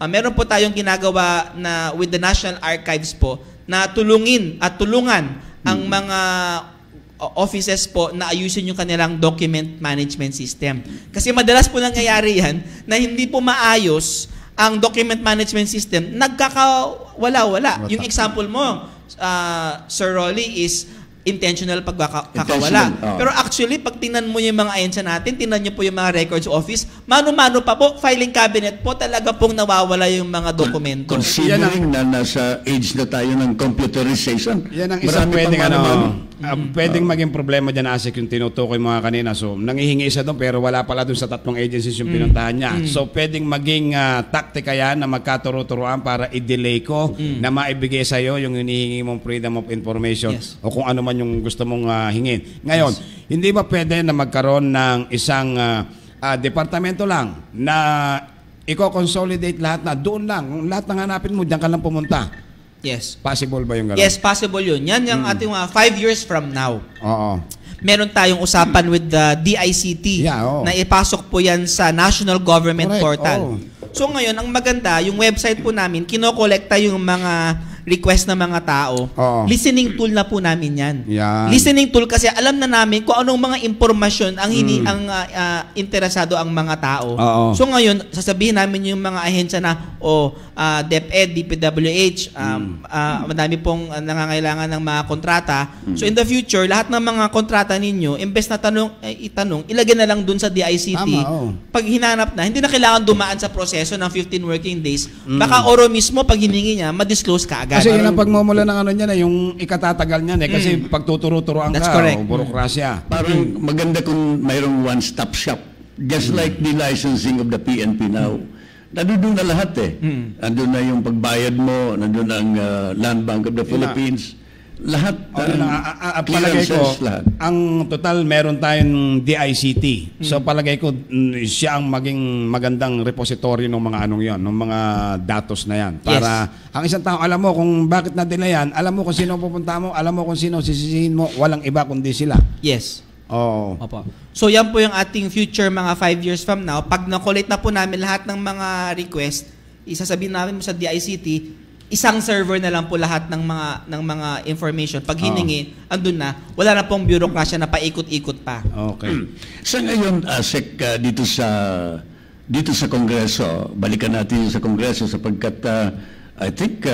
meron po tayong ginagawa na with the National Archives po na tulungan ang mga offices po na ayusin yung kanilang document management system. Kasi madalas po nangyayari yan na hindi po maayos ang document management system, nagkakawala-wala. Yung example mo, Sir Rolly, is intentional pagkakawala. Pero actually, pag tingnan mo yung mga ahensya natin, tingnan nyo po yung mga records office, mano-mano pa po, filing cabinet po, talaga pong nawawala yung mga dokumento. Considering na nasa age na tayo ng computerization. Yan ang isang pwedeng maging problema dyan, Asik, yung tinutukoy mga kanina. So, nangihingi isa doon, pero wala pala doon sa tatlong agencies yung pinuntahan niya. So, pwedeng maging taktika yan na magkaturo-turuan para i-delay ko na maibigay sa'yo yung hinihingi mong freedom of information o kung ano man yung gusto mong hingin. Ngayon, hindi ba pwede na magkaroon ng isang departamento lang na i-consolidate lahat na doon lang, lahat ng hanapin mo, diyan ka lang pumunta? Yes. Possible ba yung gano'n? Yes, possible yun. Yan yung ating 5 years from now. meron tayong usapan with the DICT na ipasok po yan sa National Government Portal. So ngayon, ang maganda, yung website po namin, kinokolekta yung mga request ng mga tao. Listening tool na po namin yan. Listening tool kasi alam na namin kung anong mga impormasyon ang interesado ang mga tao. So ngayon, sasabihin namin yung mga ahensya na DepEd, DPWH, madami pong nangangailangan ng mga kontrata. So in the future, lahat ng mga kontrata ninyo, imbes na itanong, ilagay na lang dun sa DICT. Pag hinanap na, hindi na kailangan dumaan sa proseso ng 15 working days. Baka oro mismo, pag hiningi niya, ma-disclose ka agad. Kasi yun ang pagmumula ng ano niyan, yung ikatatagal niyan kasi pagtuturo-turuan ka, burokrasya. Parang maganda kung mayroong one-stop shop. Just like the licensing of the PNP now. Nandun na lahat Nandun na yung pagbayad mo, nandun ang Land Bank of the Philippines. Lahat. Palagay ko, ang total meron tayong DICT. So palagay ko, siya ang maging magandang repository ng mga anong yon, ng mga datos na yan. Para ang isang tao, alam mo kung bakit na-delay yan, alam mo kung sino pupunta mo, alam mo kung sino sisisihin mo, walang iba kundi sila. Yes. Opo. So yan po yung ating future mga 5 years from now. Pag na-collate na po namin lahat ng mga request, isasabihin namin mo sa DICT, isang server na lang po lahat ng mga information. Pag hiningi, andun na, wala na pong bureaucracy na paikot-ikot pa. Okay. Sa ngayon, Sec, dito sa Kongreso, balikan natin sa Kongreso sapagkat I think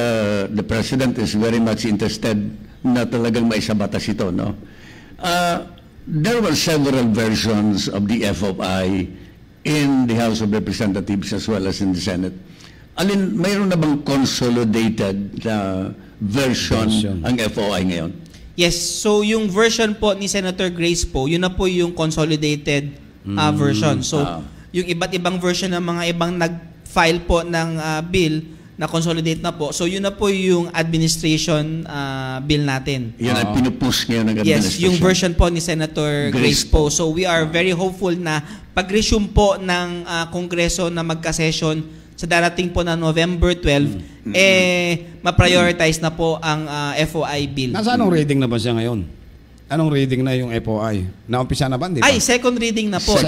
the President is very much interested na talagang maisabatas ito, no? There were several versions of the FOI in the House of Representatives as well as in the Senate. Alin, mayroon na bang consolidated version ang FOI ngayon? Yes. So, yung version po ni Senator Grace po, yun na po yung consolidated version. So, yung iba't ibang version ng mga ibang nag-file po ng bill na consolidate na po. So, yun na po yung administration bill natin. Yan ay pinupush ngayon ng administration. Yes, yung version po ni Senator Grace po. So, we are very hopeful na pag-resume po ng Kongreso na magka-session sa darating po na November 12, ma-prioritize na po ang FOI bill. Nasa anong reading na ba siya ngayon? Anong reading na yung FOI? Naumpisa na ba? Di ba? Ay, second reading na po.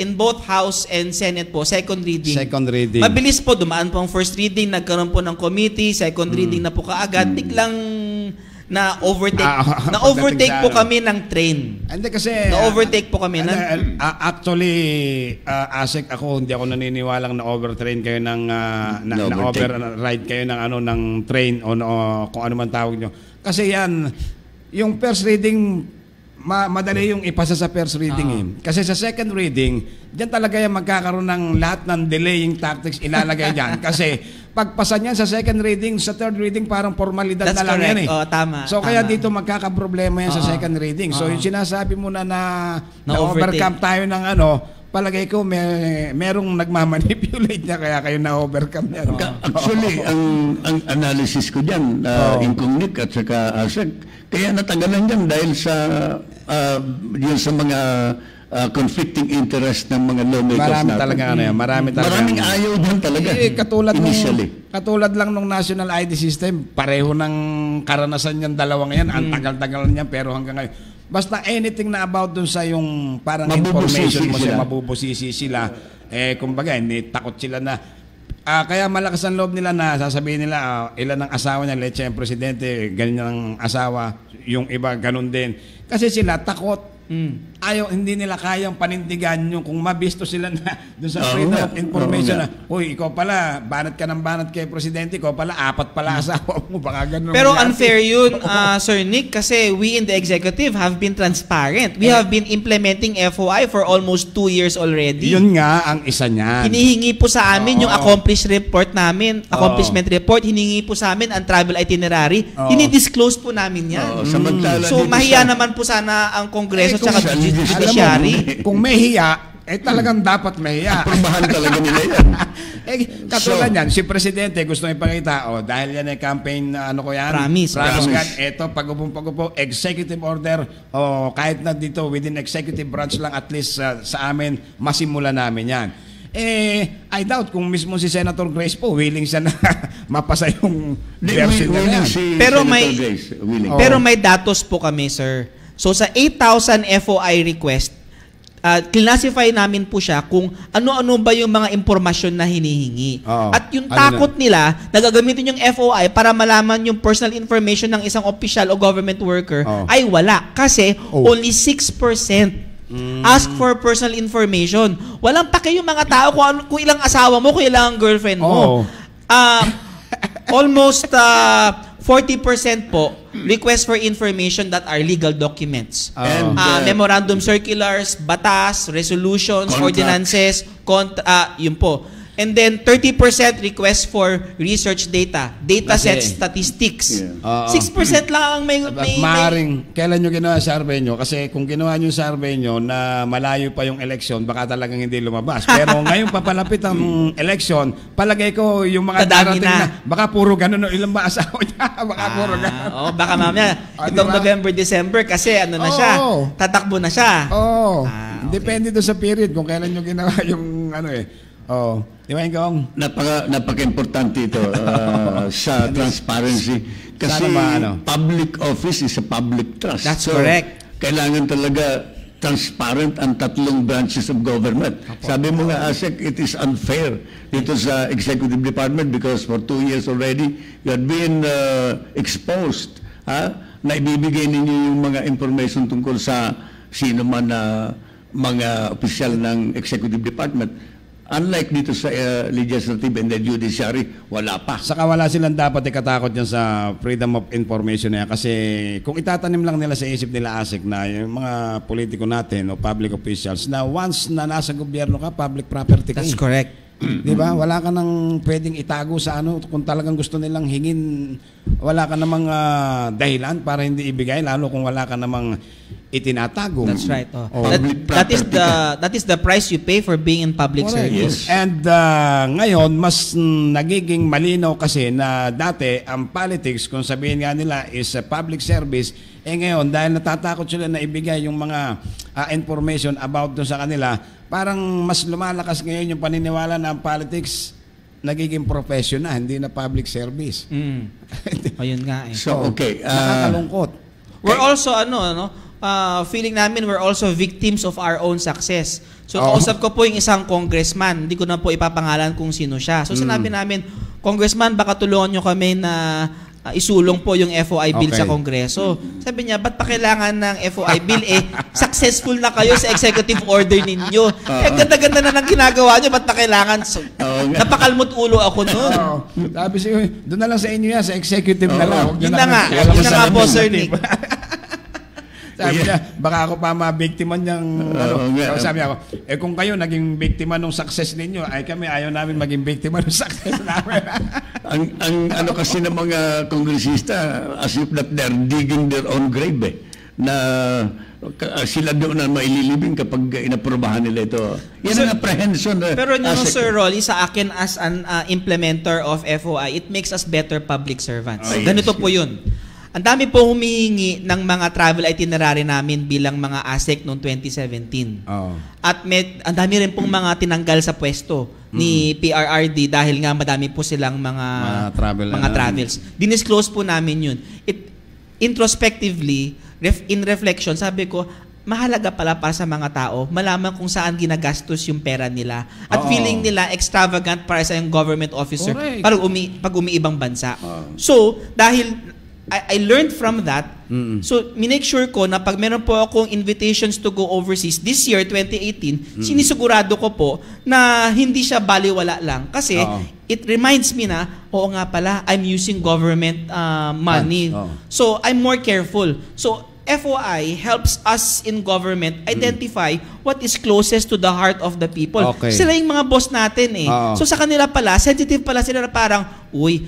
In both House and Senate po, second reading. Second reading. Mabilis po, dumaan po ang first reading, nagkaroon po ng committee, second reading na po kaagad, biglang na-overtake po kami ng train. Hindi kasi na-overtake po kami. Actually, Asek, hindi ako naniniwalang na-overtrain kayo ng na-override kayo ng ng train o kung ano man tawag nyo. Kasi yan, yung first reading, madali yung ipasa sa first reading Kasi sa second reading, diyan talaga yung magkakaroon ng lahat ng delaying tactics ilalagay dyan. Kasi pagpasa niyan sa second reading, sa third reading, parang formalidad That's na lang correct. yan Tama. So kaya dito magkakaproblema yan sa second reading. So yung sinasabi mo na overcome tayo ng palagay ko merong nagmamanipulate niya kaya kayo na-overcome niya. Actually, ang analysis ko dyan, Incognic at saka Asek, kaya natagalan dyan dahil sa yun sa mga conflicting interest ng mga lawmakers natin. Maraming ayaw dyan talaga. Katulad lang nung National ID System, pareho ng karanasan niyang dalawang yan. Ang tagal-tagal niya pero hanggang ngayon. Basta anything na about dun sa yung parang information mo siya, mabubusisi sila. Kumbaga, hindi takot sila na kaya malakas ang loob nila na sasabihin nila ilan ang asawa niya, let's say ang presidente, ganyan ang asawa, yung iba ganun din. Kasi sila takot. Ayaw, hindi nila kayang panindigan yung kung mabisto sila na doon sa freedom of information na, uy, ikaw pala, banat ka ng banat kay presidente, ikaw pala, 4 pala asawa mo, baka ganun. Pero unfair yun, Sir Nick, kasi we in the executive have been transparent. We have been implementing FOI for almost 2 years already. Yun nga ang isa niyan. Hinihingi po sa amin yung accomplishment report, hiningi po sa amin ang travel itinerary. Hinidisclose po namin yan. So, mahiya naman po sana ang Kongreso tsaka judiciary. Kung may hiya, talagang dapat may hiya. Aprobahan talaga nila yan. Katulad yan, si Presidente gusto ipakita, dahil yan ay campaign, Promise. Ito, pag-upo, executive order, kahit na dito, within executive branch lang, at least sa amin, masimula namin yan. I doubt kung mismo si Senator Grace po, willing siya na mapasa yung version na yan. Pero may datos po kami, sir. So sa 8,000 FOI request, classify namin po siya kung ano-ano ba yung mga impormasyon na hinihingi. At yung takot nila na gagamitin yung FOI para malaman yung personal information ng isang official o government worker ay wala. Kasi only 6% ask for personal information. Walang pake yung mga tao kung ilang asawa mo, kung ilang girlfriend mo. Almost 40% po request for information that are legal documents. Memorandum circulars, batas, resolutions, ordinances, yun po. And then 30% request for research data, sets, statistics. 6% lang ang may Maaaring, kailan nyo ginawa survey nyo? Kasi kung ginawa nyo survey nyo na malayo pa yung election, baka talagang hindi lumabas. Pero ngayon papalapit ang election, palagay ko yung mga darating na, baka puro ganun, ilang ba asawa niya? Baka puro ganun. Baka mamaya, itong November, December, kasi ano na siya, tatakbo na siya. Depende doon sa period kung kailan nyo ginawa yung di ba yung napaka-importante ito sa transparency. Kasi public office is a public trust. That's correct. Kailangan talaga transparent ang tatlong branches of government. Sabi mo nga, ASEC, it is unfair dito sa Executive Department because for 2 years already, you have been exposed na ibibigay ninyo yung mga information tungkol sa sino man na mga opisyal ng Executive Department. Unlike dito sa legislative and the judiciary, wala pa. Saka wala silang dapat ikatakot yan sa freedom of information na yan. Kasi kung itatanim lang nila sa isip nila, ASEC, na yung mga politiko natin o public officials na once na nasa gobyerno ka, public property ka. That's correct. Di ba? Wala ka nang pwedeng itago sa kung talagang gusto nilang hingin, wala ka namang dahilan para hindi ibigay, lalo kung wala ka namang itinatago. That's right. That is the price you pay for being in public service. And ngayon, mas nagiging malinaw kasi na dati, ang politics, kung sabihin nga nila is public service, ngayon, dahil natatakot sila na ibigay yung mga information about doon sa kanila, parang mas lumalakas ngayon yung paniniwala na ang politics nagiging professional, hindi na public service. Ayun nga eh. So, okay. Nakakalungkot. We're also, feeling namin we're also victims of our own success. So, kausap ko po yung isang congressman. Hindi ko na po ipapangalan kung sino siya. So, sinabi namin, Congressman, baka tulungan nyo kami na isulong po yung FOI bill sa Kongreso. Sabi niya, ba't pa kailangan ng FOI bill? Successful na kayo sa executive order ninyo. Ganda-ganda na ng ginagawa nyo, ba't pa kailangan? So, napakalmot ulo ako noon. Sabi siya, doon na lang sa inyo yan, sa executive na lang. Yun na nga po, Sir Nick. Sabi niya, baka ako pa mabiktima niyang sabi ako, kung kayo naging biktima ng success ninyo, ay kami ayaw namin maging biktima ng success namin. ang kasi ng mga kongresista, as if that they're digging their own grave na sila doon na maililibing kapag inaprobahan nila ito. Yan ang apprehension. Pero Sir Rolly, sa akin as an implementer of FOI, it makes us better public servants. Ganito po yun. Ang dami po humihingi ng mga travel itinerary namin bilang mga ASEC noong 2017. At ang dami rin pong mga tinanggal sa pwesto ni PRRD dahil nga madami po silang mga travels. Dinisclose po namin yun. Introspectively, in reflection, sabi ko, mahalaga pala para sa mga tao malaman kung saan ginagastos yung pera nila. At feeling nila extravagant para sa yung government officer pag umiibang bansa. So, dahil I learned from that. So, minake sure ko na pag meron po akong invitations to go overseas this year, 2018, sinisigurado ko po na hindi siya baliwala lang. Kasi it reminds me na, oo nga pala, I'm using government money. So, I'm more careful. So, FOI helps us in government identify what is closest to the heart of the people. Sila yung mga boss natin eh. So sa kanila pala, sensitive pala sila na parang, uy,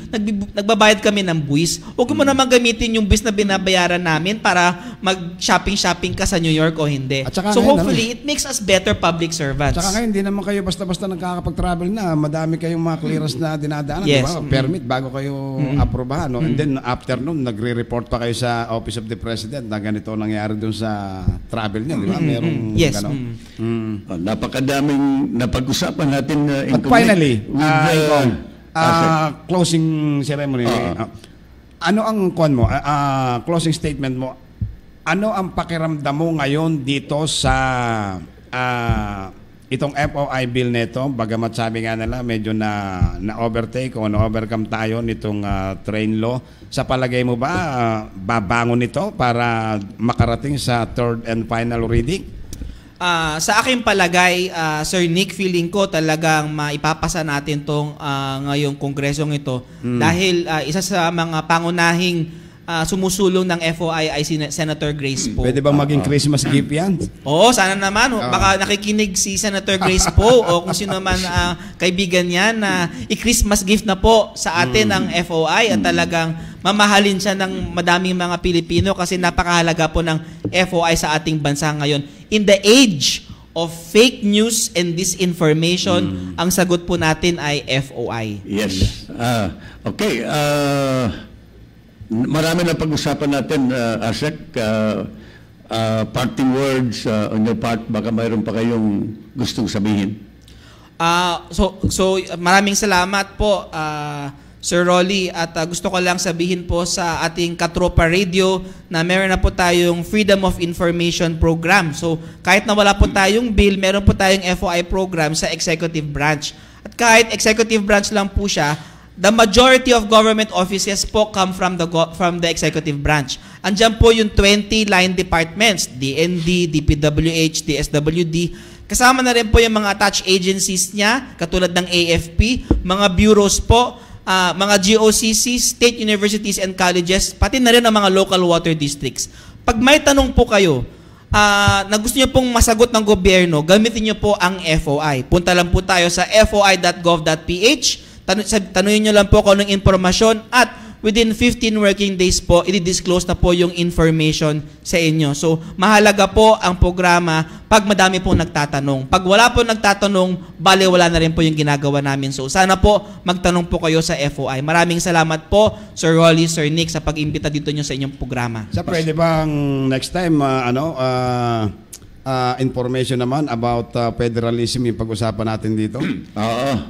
nagbabayad kami ng buwis. Huwag mo naman gamitin yung buwis na binabayaran namin para mag-shopping ka sa New York o hindi. So hopefully, it makes us better public servants. Tsaka ngayon, hindi naman kayo basta-basta nagkakapag-travel na. Madami kayong mga clearance na dinadaanan. Yes. Diba? Permit bago kayo aprobahan. No? And then after nun, nagre-report pa kayo sa Office of the President na ganito nangyari dun sa travel niya. Di ba? Merong gano'n. Napakadaming napag-usapan natin. Finally, closing ceremony. Ano ang closing statement mo Ano ang pakiramdam mo ngayon dito sa itong FOI bill nito? Bagamat sabi nga nila medyo na-overtake o na-overcome tayo nitong train law. Sa palagay mo ba, babangon ito para makarating sa third and final reading? Sa aking palagay, Sir Nick, feeling ko talagang maipapasa natin tong ngayong kongresong ito dahil isa sa mga pangunahing sumusulong ng FOI ay si Senator Grace Poe. Pwede bang maging Christmas gift yan? Oo, sana naman. Baka nakikinig si Senator Grace Poe o kung sino man kaibigan niya na i-Christmas gift na po sa atin ang FOI at talagang mamahalin siya ng madaming mga Pilipino kasi napakahalaga po ng FOI sa ating bansa ngayon. In the age of fake news and disinformation, ang sagot po natin ay FOI. Yes. Okay. Marami na pag-usapan natin, Asek. Parting words on your part, baka mayroon pa kayong gustong sabihin. So maraming salamat po, Sir Rolly, at gusto ko lang sabihin po sa ating Katropa Radio na meron na po tayong Freedom of Information Program. So kahit na wala po tayong bill, meron po tayong FOI program sa executive branch. At kahit executive branch lang po siya, the majority of government offices po come from the executive branch. Andiyan po yung 20 line departments, DND, DPWH, DSWD. Kasama na rin po yung mga attached agencies niya, katulad ng AFP, mga bureaus po, mga GOCC, state universities and colleges, pati na rin ang mga local water districts. Pag may tanong po kayo, na gusto niyo pong masagot ng gobyerno, gamitin niyo po ang FOI. Punta lang po tayo sa foi.gov.ph. Tanungin nyo lang po kung anong informasyon at within 15 working days po, i-disclose na po yung information sa inyo. So, mahalaga po ang programa pag madami pong nagtatanong. Pag wala po nagtatanong, bale wala na rin po yung ginagawa namin. So, sana po magtanong po kayo sa FOI. Maraming salamat po, Sir Rolly, Sir Nick, sa pag-imbita dito nyo sa inyong programa. So, pwede bang next time, information naman about federalism yung pag-usapan natin dito?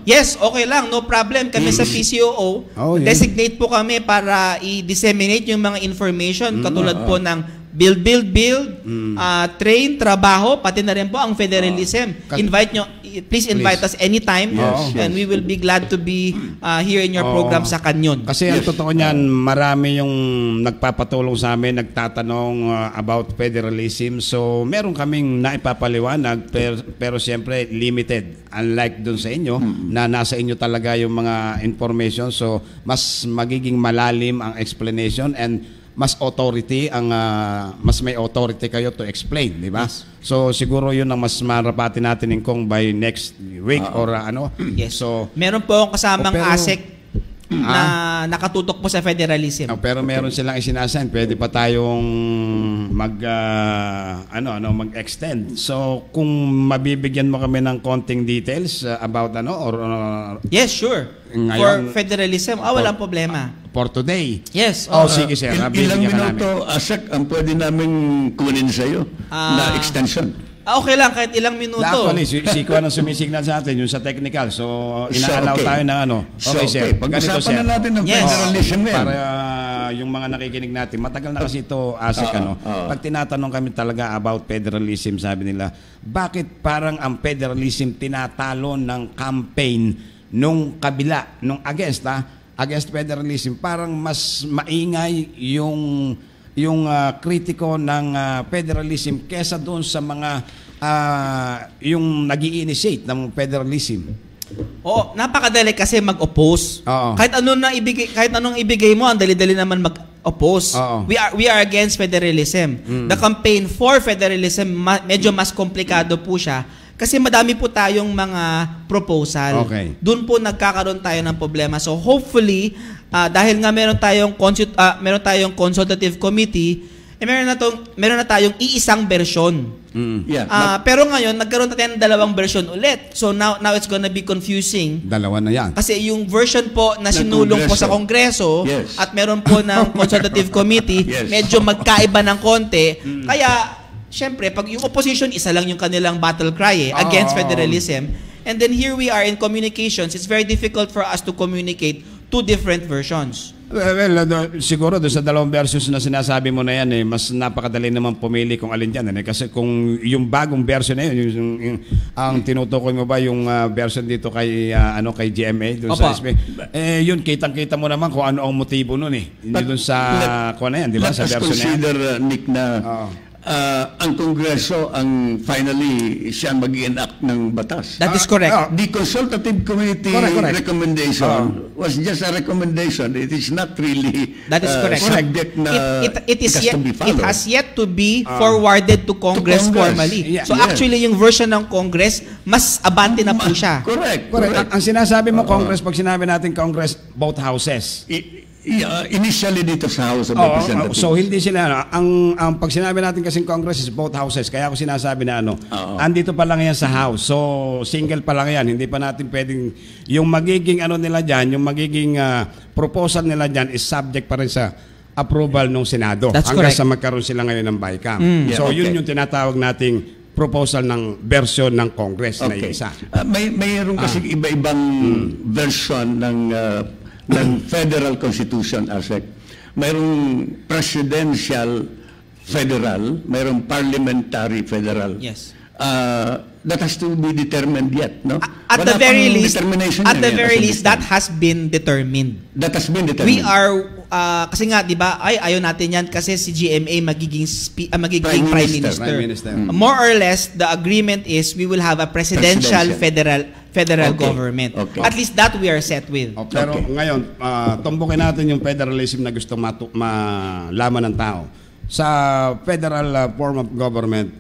Yes, okay lang. No problem. Kami sa PCOO, designate po kami para i-disseminate yung mga information katulad po ng build, train, trabaho, pati na rin po ang federalism. Please invite us anytime and we will be glad to be here in your program sa Kanyon. Kasi ang totoo niyan, marami yung nagpapatulong sa amin, nagtatanong about federalism. So, meron kaming naipapaliwanag pero siyempre limited. Unlike dun sa inyo, na nasa inyo talaga yung mga information. So, mas magiging malalim ang explanation and mas authority ang mas may authority kayo to explain, di ba? So siguro 'yun ang mas marapati natin kung by next week or ano. Yes. So meron po akong kasamang ASEC na nakatutok po sa federalism. Pero meron silang isinasign, pwede pa tayong mag-extend. So kung mabibigyan mo kami ng konting details about yes, sure. Ngayon, for federalism, walang problema. For today. Yes. Sige sir. Ilang minuto, Asek, ang pwede namin kunin sa iyo na extension? Okay lang, kahit ilang minuto. Actually, si Kuan ang sumisignal sa atin, yung sa technical. So, ina-allow tayo ng Okay, sir. Pag-usapan na natin ng federalism yan. Para yung mga nakikinig natin, matagal na kasi ito, Asik, pag tinatanong kami talaga about federalism, sabi nila, bakit parang ang federalism tinatalo ng campaign nung kabila, nung against federalism, parang mas maingay yung kritiko ng federalism kesa doon sa mga yung nag-i-initiate ng federalism. Napakadali kasi mag-oppose. Kahit anong ibigay mo, ang dali-dali naman mag-oppose. We are against federalism. The campaign for federalism medyo mas komplikado po siya. Kasi madami po tayong mga proposal. Doon po nagkakaroon tayo ng problema. So hopefully, dahil nga meron tayong consultative committee, meron na tayong iisang version. Pero ngayon, nagkaroon tayo ng dalawang version ulit. So now it's gonna be confusing. Dalawa na yan. Kasi yung version po na sinulong po sa Kongreso at meron po ng consultative committee, medyo magkaiba ng konti. Kaya siyempre, pag yung opposition, isa lang yung kanilang battle cry against federalism. And then here we are in communications. It's very difficult for us to communicate two different versions. Siguro doon sa dalawang versions na sinasabi mo na yan, mas napakadali naman pumili kung alin dyan. Kasi kung yung bagong version na yun, ang tinutukoy mo ba yung version dito kay GMA doon sa SB, yun kitang-kita mo naman kung ano ang motibo nun Hindi doon sa kung ano yan, di ba? Sa version na yan. Let us consider, Nick, na ang Kongreso ang finally siya mag-enact ng batas. That is correct. The consultative committee recommendation was just a recommendation. It is not really that is correct. Subject na it has yet to be forwarded to Congress formally. Yeah. So actually yung version ng Congress mas abante na po siya. Correct. Ang sinasabi mo Congress, pag sinabi natin Congress, both houses. Initially dito sa House of Representatives. So hindi sila ang pag sinabi natin kasing Congress is both houses. Kaya ako sinasabi na andito pa lang yan sa House. So single pa lang yan. Hindi pa natin pwedeng yung magiging nila diyan, yung magiging proposal nila diyan is subject pa rin sa approval ng Senado. That's hanggang correct. sa magkaroon sila ngayon ng BICAM. So yun yung tinatawag nating proposal ng version ng Congress na isa. Mayroon kasi iba-ibang version ng Federal Constitution, ASEC. Mayroong presidential federal, mayroong parliamentary federal. Yes. That has to be determined yet, no? At the very least, that has been determined. That has been determined. We are kasi nga 'di ba? Ayaw natin 'yan kasi si GMA magiging Prime Minister. More or less the agreement is we will have a presidential federal government. Okay. At least that we are set with. Pero ngayon, tumbukin natin yung federalism na gusto malaman ng tao. Sa federal form of government,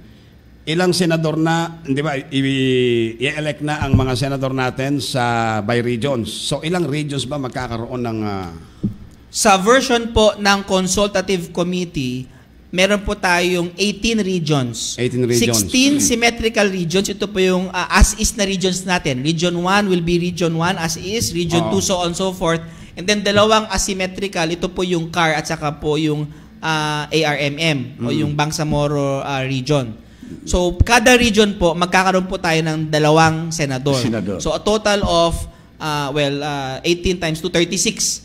ilang senador na, di ba, i-elect na ang mga senador natin sa by regions. So ilang regions ba magkakaroon ng Sa version po ng consultative committee, meron po tayong 18 regions. 16 symmetrical regions. Ito po yung as-is na regions natin. Region 1 will be Region 1 as is, Region 2 so on so forth. And then dalawang asymmetrical, ito po yung CAR at saka po yung ARMM o yung Bangsamoro region. So kada region po, magkakaroon po tayo ng dalawang senador. So a total of 18 times 2, 36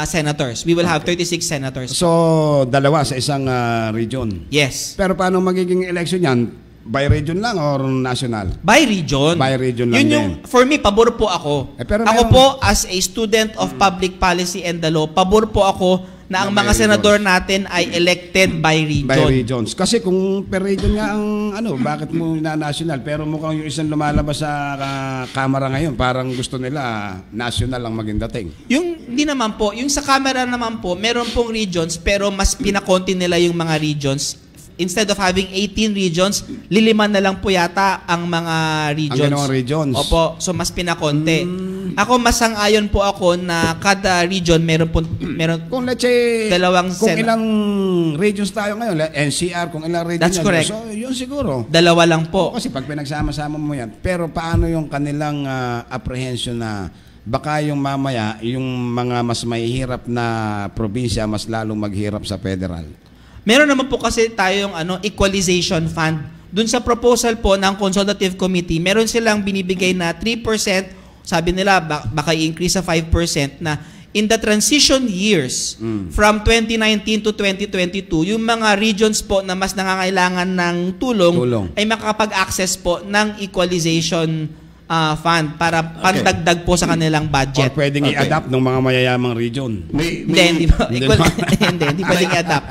senators. We will have 36 senators. So, dalawa sa isang region? Yes. Pero paano magiging election yan? By region lang or national? By region. By region lang yun yung, for me, pabor po ako. Ako po, as a student of public policy and the law, pabor po ako na ang mga senador natin ay elected by region. By regions. Kasi kung per region nga ang bakit mo na national? Pero mukhang yung isang lumalabas sa kamera ngayon, parang gusto nila national ang maging dating. Yung hindi naman po, yung sa camera naman po, meron pong regions pero mas pinakonti nila yung mga regions. Instead of having 18 regions, liliman na lang po yata ang mga regions. Ang ganong regions. Opo, so mas pinakonti. Ako masang-ayon po ako na kada region meron kung let's say dalawang kung ilang regions tayo ngayon, NCR kung ilang regions. That's correct. So yun siguro. Dalawa lang po. Kasi pag pinagsama-sama mo yan. Pero paano yung kanilang apprehension na baka yung mamaya, yung mga mas mahihirap na probinsya mas lalong maghirap sa federal? Meron naman po kasi tayong equalization fund. Doon sa proposal po ng consultative committee, meron silang binibigay na 3%, sabi nila baka i-increase sa 5% na in the transition years from 2019 to 2022, yung mga regions po na mas nangangailangan ng tulong. Ay makakapag-access po ng equalization fund para pandagdag po sa kanilang budget. Or pwedeng i-adapt ng mga mayayamang region. Hindi pwedeng i-adapt.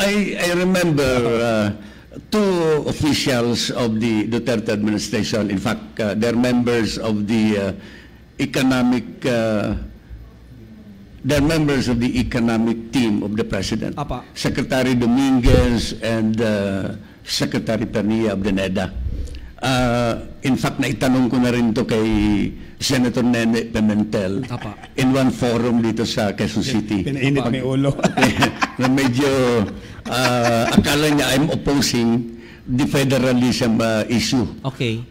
I remember two officials of the Duterte administration, in fact, they're members of the economic team of the President. Secretary Dominguez and Secretary Pernia of the NEDA. In fact, naitanong ko na rin to kay Senator Nene Pimentel in one forum dito sa Quezon City. Pinainit may ulo. Na medyo akala niya I'm opposing the federalism issue. Okay.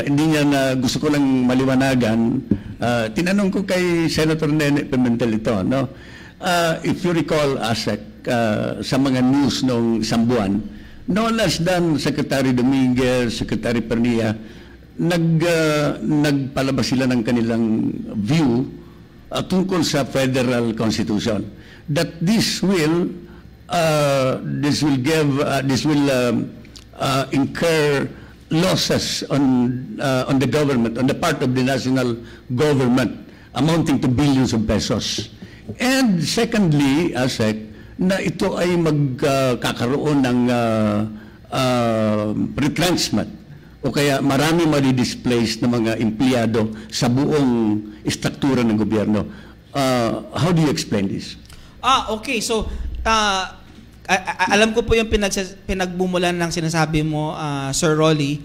Hindi niya na gusto ko lang maliwanagan. Tinanong ko kay Senator Nene Pimentel ito, no? If you recall, ASEC, sa mga news noong isang buwan, no less than Secretary Dominguez, Secretary Pernia, nagpalabas sila ng kanilang view tungkol sa federal constitution, that this will incur losses on the government, on the part of the national government, amounting to billions of pesos. And secondly, ASEC, na ito ay magkakaroon ng retrenchment o kaya marami madi-displace ng mga empleyado sa buong istruktura ng gobyerno. How do you explain this? Okay. So, alam ko po yung pinagbumulan ng sinasabi mo, Sir Rolly.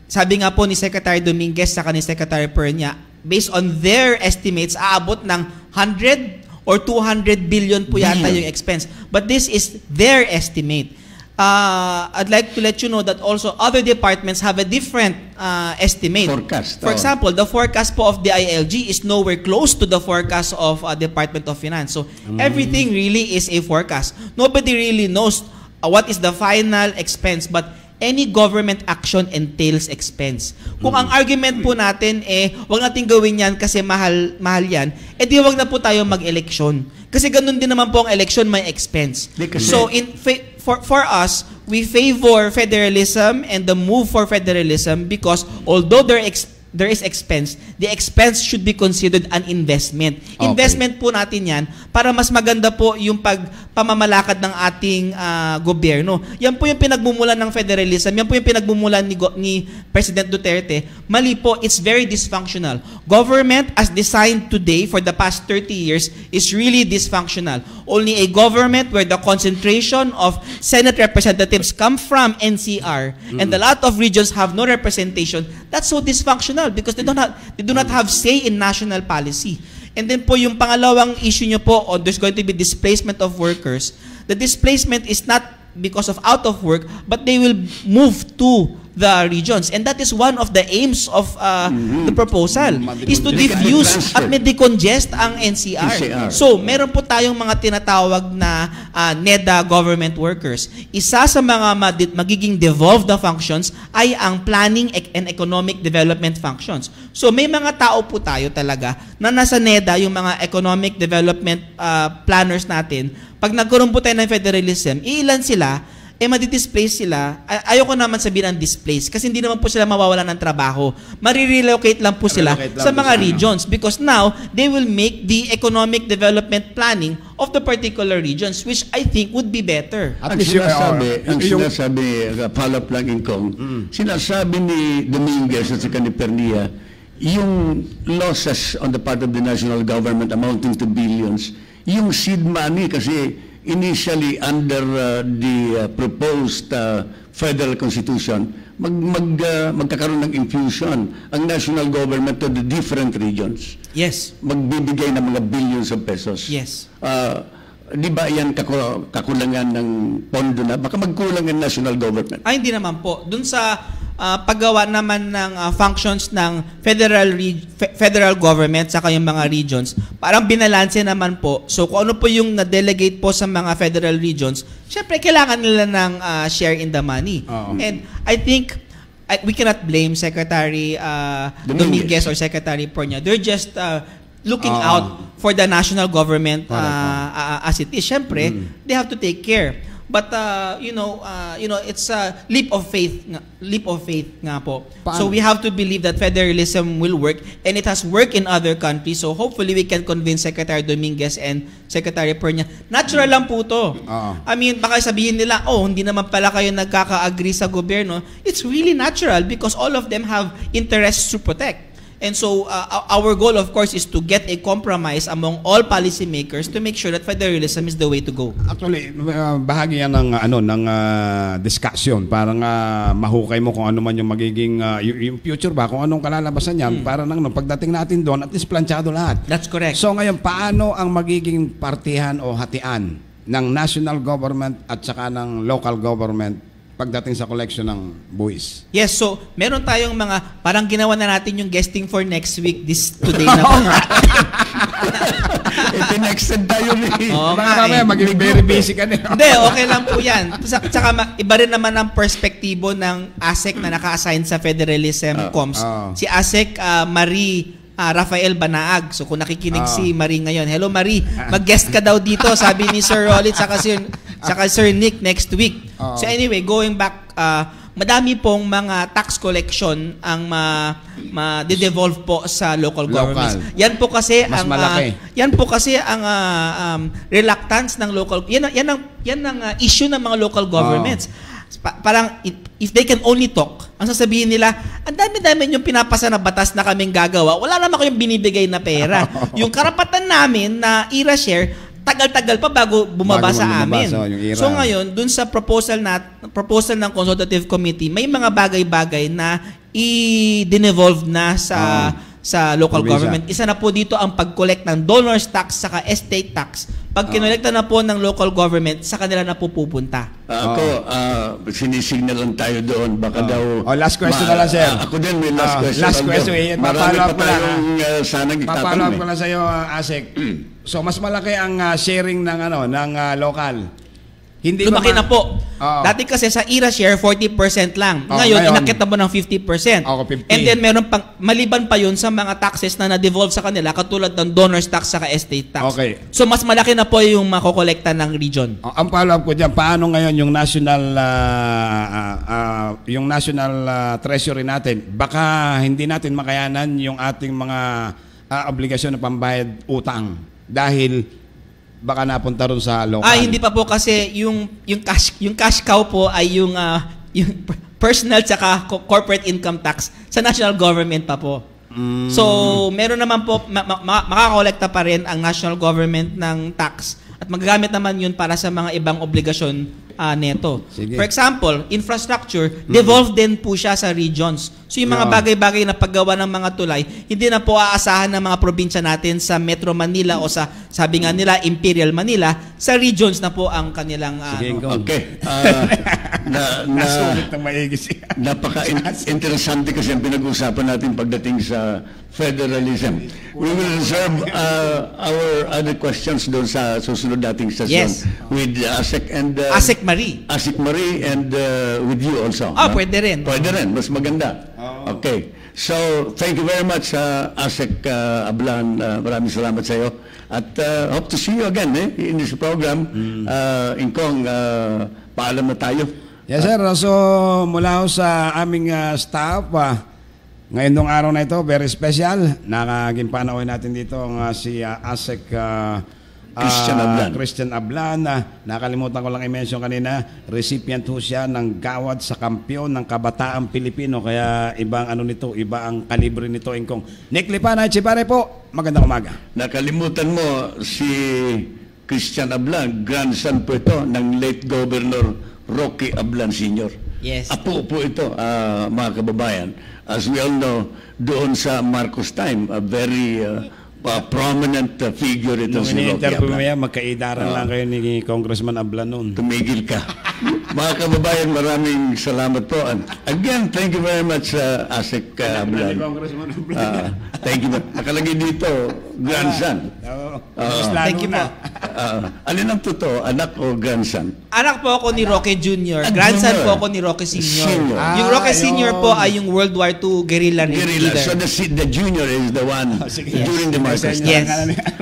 Sabi nga po ni Secretary Dominguez sa ni Secretary Pernia, based on their estimates, aabot ng 100 or 200 billion po yata yung expense. But this is their estimate. I'd like to let you know that also other departments have a different estimate. Forecast. For example, the forecast po of the ILG is nowhere close to the forecast of Department of Finance. So everything really is a forecast. Nobody really knows what is the final expense, but any government action entails expense. Kung ang argument po natin wag nating gawin yan kasi mahal yan, di wag na po tayo mag-eleksyon. Kasi ganun din naman po ang election, may expense. So for us, we favor federalism and the move for federalism because although there is expense, the expense should be considered an investment. Okay. Investment po natin yan para mas maganda po yung pamamalakad ng ating gobyerno. Yan po yung pinagmumulan ng federalism. Yan po yung pinagmumulan ni President Duterte. Mali po, it's very dysfunctional. Government as designed today for the past 30 years is really dysfunctional. Only a government where the concentration of Senate representatives come from NCR and a lot of regions have no representation, that's so dysfunctional because they do not have say in national policy. And then po yung pangalawang issue nyo po, there's going to be displacement of workers. The displacement is not because of out of work, but they will move to the regions. And that is one of the aims of the proposal, is to diffuse at may decongest ang NCR. So, meron po tayong mga tinatawag na NEDA government workers. Isa sa mga magiging devolved na functions ay ang planning and economic development functions. So, may mga tao po tayo talaga na nasa NEDA, yung mga economic development planners natin. Pag nagkaroon po tayo ng federalism, ilan sila, madi-displace sila. Ayoko naman sabihin ang displace kasi hindi naman po sila mawawalan ng trabaho. Marirelocate lang po sila sa mga regions because now they will make the economic development planning of the particular regions, which I think would be better. Ang sinasabi, follow-up lang Kong, sinasabi ni Dominguez at saka ni Pernia, yung losses on the part of the national government amounting to billions, yung seed money kasi initially under the proposed federal constitution, magkakaroon ng infusion ang national government to the different regions. Yes. Magbibigay ng mga billions of pesos. Yes. Di ba yan kakulangan ng pondo na? Baka magkulang ang national government. Ay, hindi naman po. Dun sa paggawa naman ng functions ng federal government saka yung mga regions, parang binalanse naman po. So kung ano po yung na-delegate po sa mga federal regions, syempre kailangan nila ng share in the money. And I think we cannot blame Secretary Dominguez or Secretary Pernia. They're just looking out for the national government as it is. Syempre, they have to take care. But it's a leap of faith nga po. So we have to believe that federalism will work, and it has worked in other countries. So hopefully we can convince Secretary Dominguez and Secretary Pernia. Natural lang po to. I mean, baka sabihin nila, hindi naman pala kayo nagkaka-agree sa gobyerno. It's really natural because all of them have interests to protect. And so our goal, of course, is to get a compromise among all policymakers to make sure that federalism is the way to go. Actually, bahagi yan ng discussion para nga mahukay mo kung ano man yung magiging yung future ba, kung anong kalalabasan yan para nang pagdating natin doon at least planchado lahat. That's correct. So ngayon, paano ang magiging partihan o hatian ng national government at saka ng local government pagdating sa collection ng buwis? Yes, so meron tayong mga, parang ginawa na natin yung guesting for next week, today na po. Ipinextend tayo rin. Mamaya maging very busy ka na. Hindi, okay lang po yan. Tsaka iba rin naman ang perspektibo ng ASEC na naka-assign sa Federalism Comms. Si ASEC Marie Rafael Banaag. So kung nakikinig si Marie ngayon, hello Marie, mag-guest ka daw dito, sabi ni Sir Rolit saka Sir Nick next week. So anyway, going back, madami pong mga tax collection ang ma-devolve po sa local governments. Yan po kasi Mas ang malaki. yan po kasi ang reluctance ng local, yan ang issue ng mga local governments. Parang if they can only talk, ang sasabihin nila, ang dami-dami yung pinapasa na batas na kaming gagawa, wala naman kayong binibigay na pera. Yung karapatan namin na i-share, tagal-tagal pa bago bumaba sa amin. So ngayon, dun sa proposal ng Consultative Committee, may mga bagay-bagay na i-devolve na sa local government. Isa na po dito ang pag-collect ng donors tax saka estate tax. Pag kinolekta na po ng local government, sa kanila na po pupunta. Sinisignal lang tayo doon. Baka daw... last question na lang, sir. Ako din may last question. Last question. Marami pa tayong sanang itatanong. Papalo ko lang sa iyo, Asek. So mas malaki ang sharing ng local. Hindi lumaki na po. Dati kasi sa share 40% lang. Ngayon inakit na mo ng 50%. 50. And then meron pang maliban pa 'yun sa mga taxes na na-devolve sa kanila katulad ng donors tax saka estate tax. Okay. So mas malaki na po yung makokolekta ng region. Ang follow-up ko diyan, paano ngayon yung national treasury natin? Baka hindi natin makayanan yung ating mga obligasyon na pambayad utang dahil baka napunta ron sa local. Hindi pa po kasi yung cash cow po ay yung personal tsaka corporate income tax sa national government pa po. So, meron naman po makakolekta pa rin ang national government ng tax at magagamit naman yun para sa mga ibang obligasyon neto. Sige. For example, infrastructure, devolve din po siya sa regions. So yung mga bagay-bagay na paggawa ng mga tulay, hindi na po aasahan ng mga probinsya natin sa Metro Manila o sa, sabi nga nila, Imperial Manila, sa regions na po ang kanilang... Okay. Nasulit ng maigis. Napaka-interesante kasi ang pinag-uusapan natin pagdating sa federalism. We will reserve our other questions doon sa susunod nating session with Asek and... Asek Marie. Asek Marie and with you also. Pwede rin. Pwede rin. Mas maganda. Okay. So, thank you very much, Asek Ablan. Maraming salamat sa iyo. At hope to see you again in this program. Inkong, paalam na tayo. Yes, sir. So, mula sa aming staff, ngayon nung araw na ito, very special. Nakaging panawin natin dito si Asek Christian Ablan. Nakalimutan ko lang i-mention kanina, recipient ho siya ng gawad sa kampiyon ng kabataang Pilipino. Kaya ibang iba ang kalibre nito. Ingkong Nick Lipanay, Chipare po. Magandang umaga. Nakalimutan mo si Christian Ablan, grandson po ito ng late Governor Rocky Ablan Sr. Yes. Apo po ito, mga kababayan. As we all know, doon sa Marcos time, a very prominent figure ito si Rocky Interview Ablan. mo yan, magkaidaran lang kayo ni Congressman Ablan noon. Tumigil ka. Mga kababayan, maraming salamat po. And again, thank you very much, Asek Ablan. Congressman Ablan. Thank you. Nakalagay dito, grandson. Thank you po. Alin ang totoo, anak o grandson? Anak po ako ni Roque Jr. Grandson po ako ni Roque Sr. Yung Roque Sr. po ay yung World War II guerrilla leader. So the junior is the one during the Marcos time. Yes.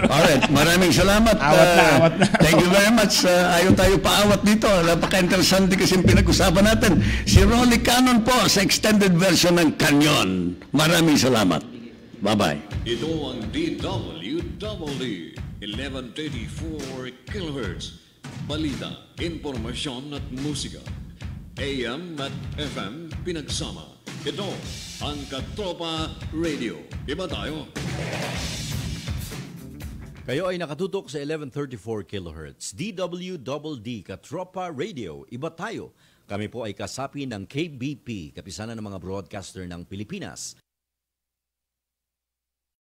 Alright, maraming salamat. Awat na. Thank you very much. Ayaw tayo paawat dito. Napaka-interesante kasi yung pinag-usapan natin. Si Rolly Canon po sa extended version ng Kanyon. Maraming salamat. Bye-bye. Ito ang DWDD 1134 kHz. Balita, impormasyon at musika. AM at FM pinagsama. Ito ang Katropa Radio. Iba tayo. Kayo ay nakatutok sa 1134 kHz. DWDD Katropa Radio. Iba tayo. Kami po ay kasapi ng KBP, Kapisanan ng mga Broadcaster ng Pilipinas.